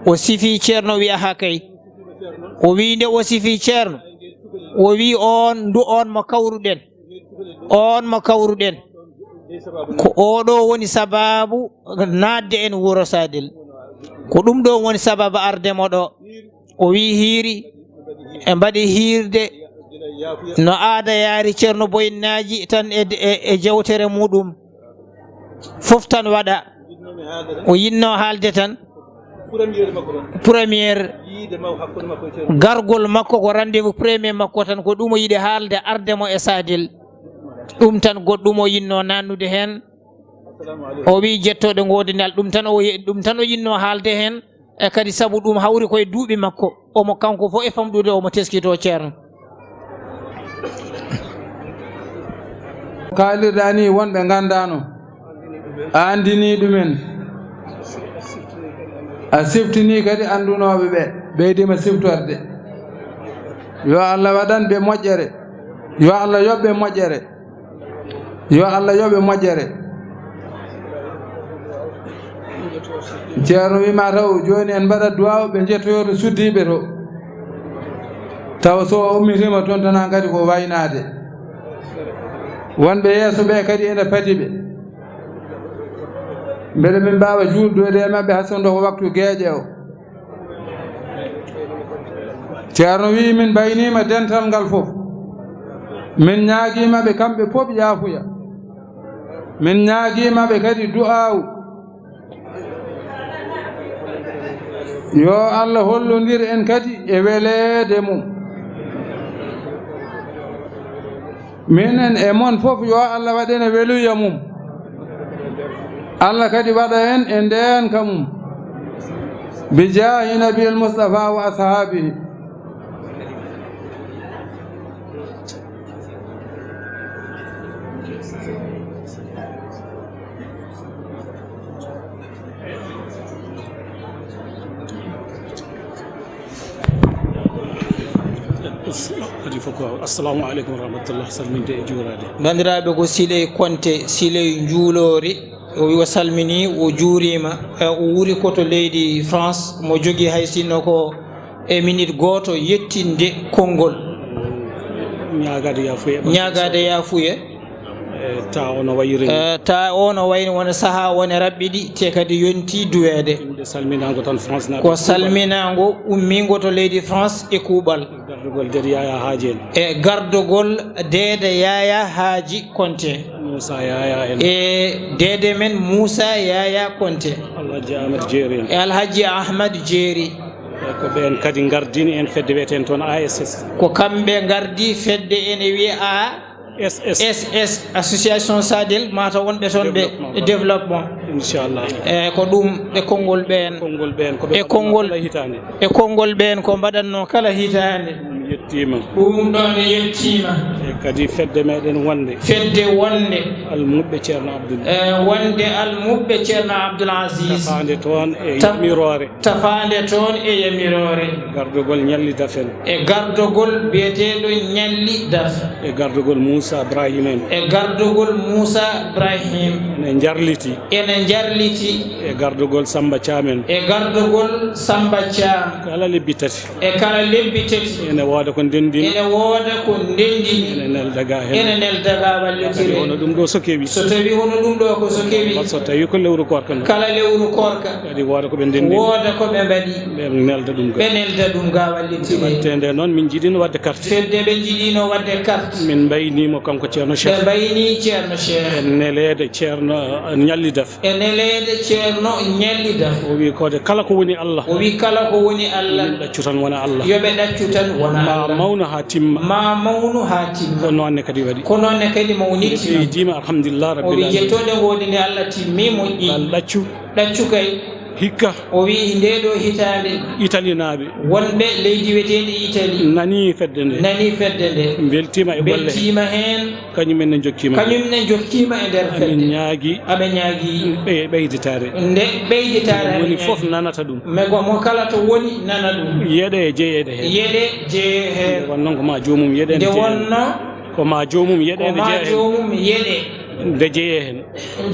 o sifi ceerno wi aha kay o wi nde o sifi ceerno o wi on ndu on mo kawruɗen on mo kawruɗen ko oɗo woni sababu nadde en Wuro Sadel ko ɗum ɗo woni sababu ardemo ɗo o wi hiiri e mbaɗi hiirde no aada yaari ceerno boyinnaji tan e jewtere muɗum fof tan waɗa o yinno haalde tan premiére gargol makko ko rendez-vous premier makko tan ko ɗum o yiɗi haalde ardemo e Sadel ɗum tan goɗɗum o yinno nannude hen o wi jettoɗe godinal ɗum tan o yinno haalde hen e kadi saabu ɗum hawri koye duuɓi makko omo kanko fof e famɗude omo teskito ceerno kalirɗa ni wonɓe gandano a andini ɗumen a siftini kadi andunoɓe ɓe ɓeydima siftorde yo Allah waɗanɓe moƴƴere yo Allah yoɓɓe moƴƴere yo Allah yoɓe moƴƴere ceerno wima taw joni en mbaɗa duwaw ɓe jettoyoto suddiɓe to taw so ummitima toon tan kadi ko waynade wonɓe yeeso ɓe kadi ene padi ɓe beele min mbawa juuldoyde e mabɓe hasondo ko waktu gueeƴe o ceerno wi min baynima dental ngal fof min ñaaguimaɓe kamɓe fof yaafuya min ñaaguimaɓe kadi du'awu yo Allah hollodir en kadi e weleede mum minen e mon fof yo Allah waɗen e weluya mum Allah kadi waɗa en e ndenka mum bi jaahi nabiil Mustafa wa ashabihi assalamu aleykum warahmatullah salminde e juurade bandiraɓe ko Siley Konte Siley Juulori o wi o salmini o juurima o wuri koto leydi France mo jogui hay sinno ko e minute goto yettinde konngol ñagade yafuye ta ono wayri ta ono wayni wona saaha wona rabɓiɗi te kadi yonti duwede salminago tan France ko salminago ummigo to leydi France e kuuɓal gardugol dede Yaya Haaji en e gardugol dede Yaya Haaji Konte Moussa Yaya en e dede men Moussa Yaya Konte Alhaji Ahmad Jeeri en e Alhaji Ahmad Jeeri ko ɓen kadi gardini en fedde wiyeten toon ASS ko kamɓe gardi fedde ene wiya SS association Sadel mata wonɓe toon ɓe développement inchallah e ko ɗum ɓe konngol ɓen e konngol ɓen ko mbaɗanno kala hitande yettima ɗum ɗon yettima e kadi fedde meɗen wonde almuɓɓe ceerno Abdoul wonde almuɓɓe ceerno Abdoul Aziz tafande toon e yamirore gardugol ñalli dafen e gardugol biyeteɗo ñalli daf e gardugol Moussa Ibrahim en e gardugol Moussa Ibrahim ene jarliti e gardugol Samba Thiam en kala lebbi tati ene wooda ko ndendini ene neldaga wallitire hono ɗum ɗo so kewi so tawi hono ɗum ɗo ko so kewi so tawi ko lewru korka kala lewru korka kadi wooda ko ɓe ndendini wooda ko ɓe mbaɗi ɓe nelda ɗum ga wallitire tende noon min jiiɗino wadde carte fedde ɓe jiiɗino wadde carte min mbaynimo kanko ceerno Cheikh ɓe mbayni ceerno Cheikh e nelede ceerno ñalli daf o wi kode kala ko woni Allah ɗaccu tan wona Allah yoɓe ɗaccu tan wona ma mawno ha timma ko noonne kadi waɗi mawniti ɓeydima alhamdulillah rabbil alamin o wi jettoɗe godini Allah timmi moƴƴi ɗaccu kay hikka o wi nde ɗo hitande Italie naaɓe wonɓe leydi wetendi Italie nani fedde nde beltima e golle beltima hen kañumen ne jokkima e nder fedde ñaagui aɓe ñaagui ɓeyditare nde ɓeyditare woni fof nanata ɗum mais mo kala to woni nana ɗum yeeɗe jeeyeɗe hen yeeɗe won noon ko ma jomum yeɗe nde wonno ko ma jomum yeɗe nde jeeye hen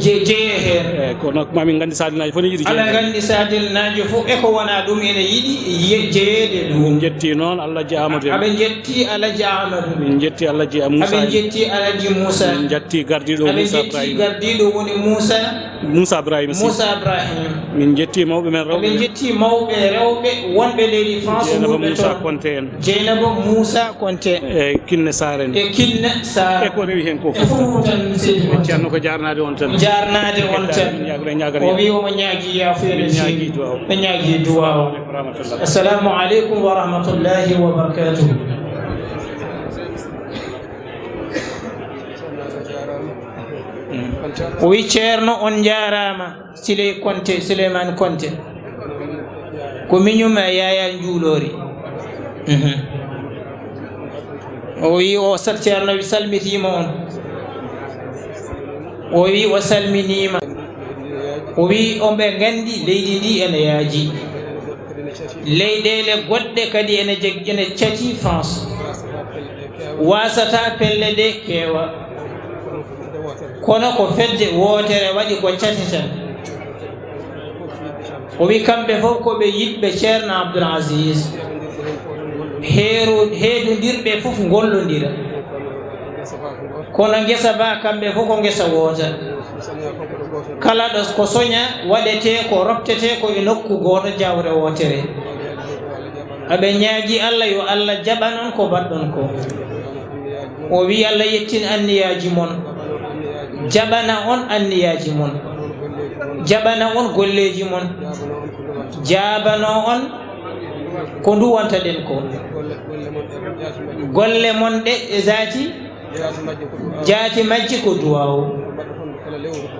jeeye hen eyyi kono mamin gandi sadilnaji fof ne yiiɗi ala gandi sadilnaji fof eko wona ɗum ene yiiɗi jeeyede ɗum min jetti noon Allah ji Amadou aɓe jetti Alaji Amadou min jetti Allah ji Moussa aɓe jetti Alaji Moussa min jetti gardiɗo Moussa Ibrahima gardiɗo woni Moussa Ibrahima min jetti mawɓe men rewɓe min jetti mawɓe rewɓe wonɓe leydi France Moussa Konté en Dieynaba Moussa Konté e Kinne Sare en e ko rewi hen ko ceerno ko jarnade on tan o wi omo ñaagui yafuya ɓe ñaagui duwaw assalamu aleykum wa rahmatullahi wa barakatuhu o wi ceerno on jarama Souleymane Konté ko miñum Yaya Juulori o wi o ceerno wi salmitima on o wi o salminima o wi oɓe gandi leydi ndi ene yaaji leyɗele goɗɗe kadi ene cati France wasata pelle ɗe keewa kono ko fedde wootere waɗi ko cati tan o wi kamɓe fof koɓe yiɗɓe ceerno Abdoul Aziz heedundirɓe fof gollodira kono ngesa ba kamɓe fof ko ngesa woota kala ɗo ko soña waɗete ko roftete ko e nokku gooto jawre wootere aɓe ñaagui Allah yo Allah jaɓa non ko baɗɗon ko o wi Allah yettin anniyaji mon jaɓana on anniyaji mon jaɓana on golleji mon jabano on ko nduwonta ɗen ko golle mon ɗe e jaati majji ko duwaw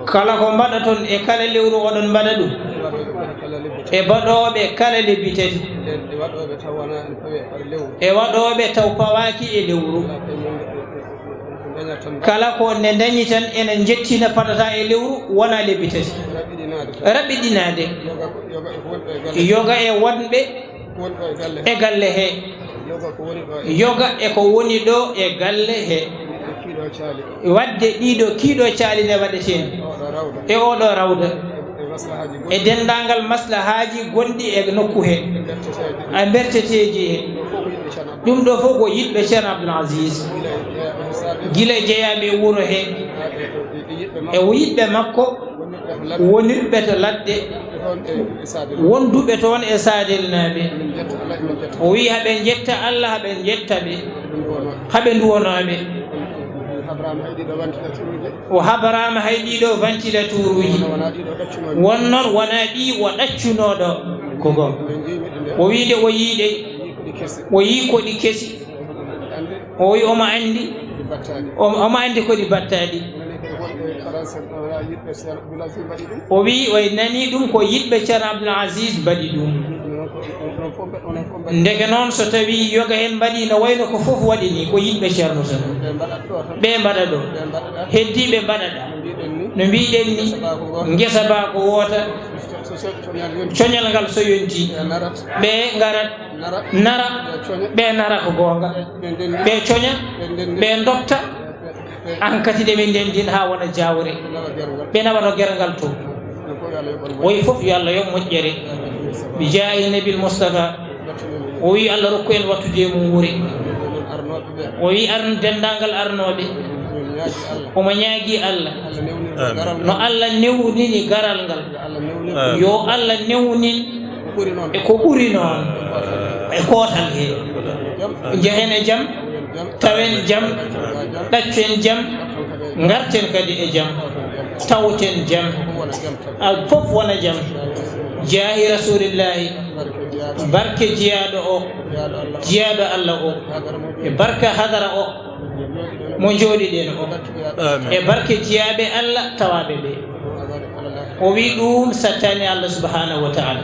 kala ko mbaɗa toon e kala lewru oɗon mbaɗa ɗum e baɗoɓe kala lebbi tati e waɗoɓe taw pawaki e lewru kala ko ne dañi tan ene jettina padata e lewru wona lebbi tati raɓɓiɗinade yoga e wonɓe e galle he yoga e ko woni ɗo e galle he wadde ɗiɗo kiiɗo caaline waɗeten e oɗo rawda e dendagal maslahaji gonɗi e nokku he a berteteji he ɗum ɗo fof ko yiɗɓe ceerno Abdoul Aziz gila jeeyaɓe wuuro he e yiɗɓe makko wonirɓe to ladde wonduɓe toon e sadelnaɓe o wi haɓe jetta Allah haɓe jettaɓe haɓe duwonoɓe o habrama hay ɗiɗo ventilateur uji wonnoon wona ɗi o ɗaccunoɗo ko gon o wiide o yiiɗe o yii koɗi kesi o wi omo andi koɗi battaɗi o wi o nani ɗum ko yiɗɓe ceerno Abdoul Aziz mbaɗi ɗum ndege noon so tawi yoga hen mbaɗi no wayno ko fof waɗi ni ko yiɗɓe ceerno tan ɓe mbaɗa ɗo heddiɓe mbaɗaɗa no mbiɗen ni guesa ba ko woota coñal ngal so yonti ɓe garat nara ɓe nara ko gonga ɓe coña ɓe dotta an kati ɗe ɓe ndendin ha wona jawre ɓe nawano guergal to woyi fof yo Allah yo moƴƴere bi jaahi nabil Mustafa o wi Allah rokku en wattude mum wuuri o wi dendagal arnoɓe omo ñaagui Allah no Allah newnini garal ngal yo Allah newnin e ko ɓuri noon e kootal he jehen e jaam tawen jaam ɗaccen jaam garten kadi e jaam tawten jaam fof wona jaam jaahi rasulillahi barke jiyaɗo o jiyaɗo Allah o e barka hadara o mo jooɗiɗen o e barke jiyaɓe Allah tawaɓe ɓe o wi ɗum sattani Allah subhanahu wa taala.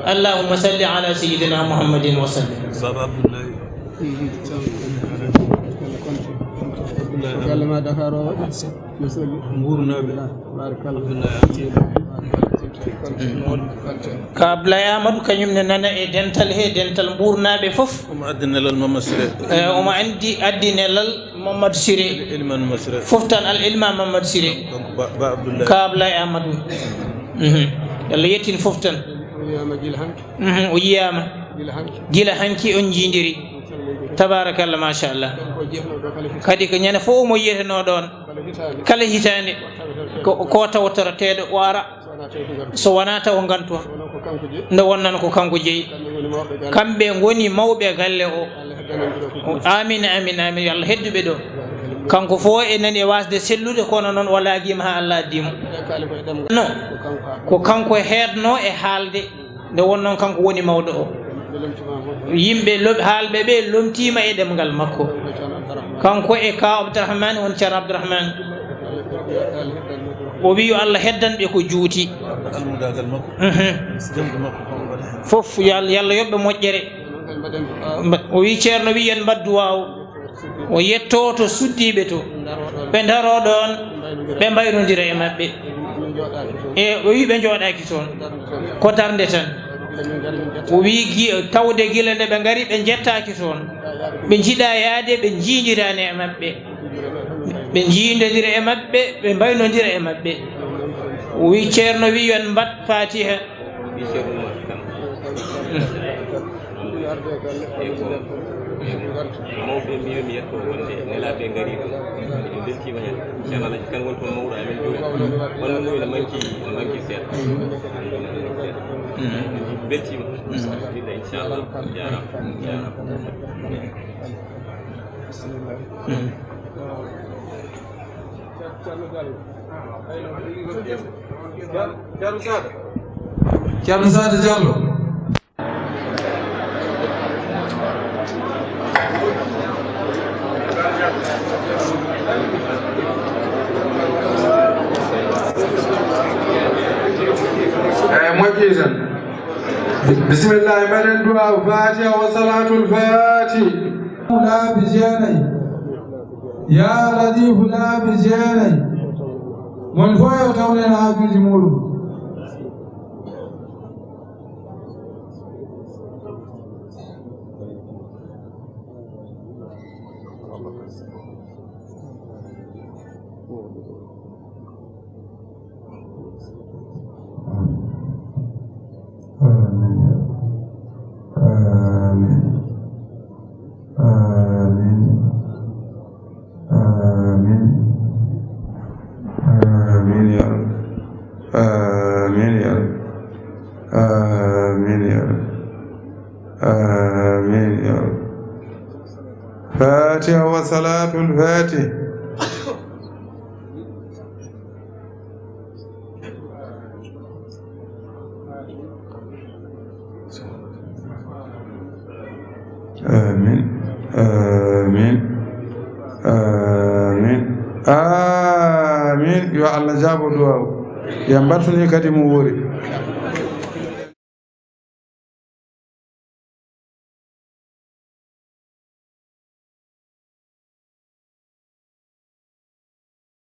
Allahumma salli ala sayyidina Muhammadin wa sallim. ka Abdoulaye Amadou kañum ne nana e dental mburnaɓe fof omo addinelal Mamadou Siré fof tan al ilma Mamadou Siré ka Abdoulaye Amadou Allah yettin fof tan o yiyama gila hanki on jiidiri tabarakallah machallah kadi ko ñande fof omo yiyeteno ɗon kala hitande ko tawtorateɗo wara so wona taw gantoa nde wonnan ko kanko jeeyi kamɓe goni mawɓe galle o amina Allah hedduɓe ɗo kanko fo e nani e wasde sellude kono noon wala guima ha Allah addimo no ko kanko heedno e haalde nde wonnoon kanko woni mawɗo o yimɓe haalɓe ɓe lomtima e ɗemgal makko kanko e ka Abdourahmane won ceerno Abdourahmane o wi yo Allah heddanɓe ko juuti fof yallah yoɓɓe moƴƴere o wi ceerno wi yen mbaddu waw o yetto to suddiɓe to ɓe daro ɗon ɓe mbaynodira e maɓɓe e o wi ɓe jooɗaki toon ko darde tan o wi tawde gila nde ɓe gari ɓe jettaki toon ɓe jiiɗa yaade ɓe jiidirani e maɓɓe ɓe jiidodira e maɓɓe ɓe mbaynodira e maɓɓe o wi ceerno wi yon mbat fatiha mawɓe mbiyami yetto wonde nelaɓe gari ɗo ɓe beltima hen ceerno alaji kan woni toon mawɗo amen joni wonno ɗum ene manki seeɗa beltima ɗiɗa inchallah jarama Ceerno Sada Diallo moƴƴi tan bisimillahi mbaɗen du'a fatiha wa salatul fati laabi jeenayi ya latifu laabi jeenayi mon fo yo tawnen haafiji muɗum فاتحة وصلاة الفاتح آمين آمين آمين آمين يا الله جاب دعاء يا مبارسني كدي موري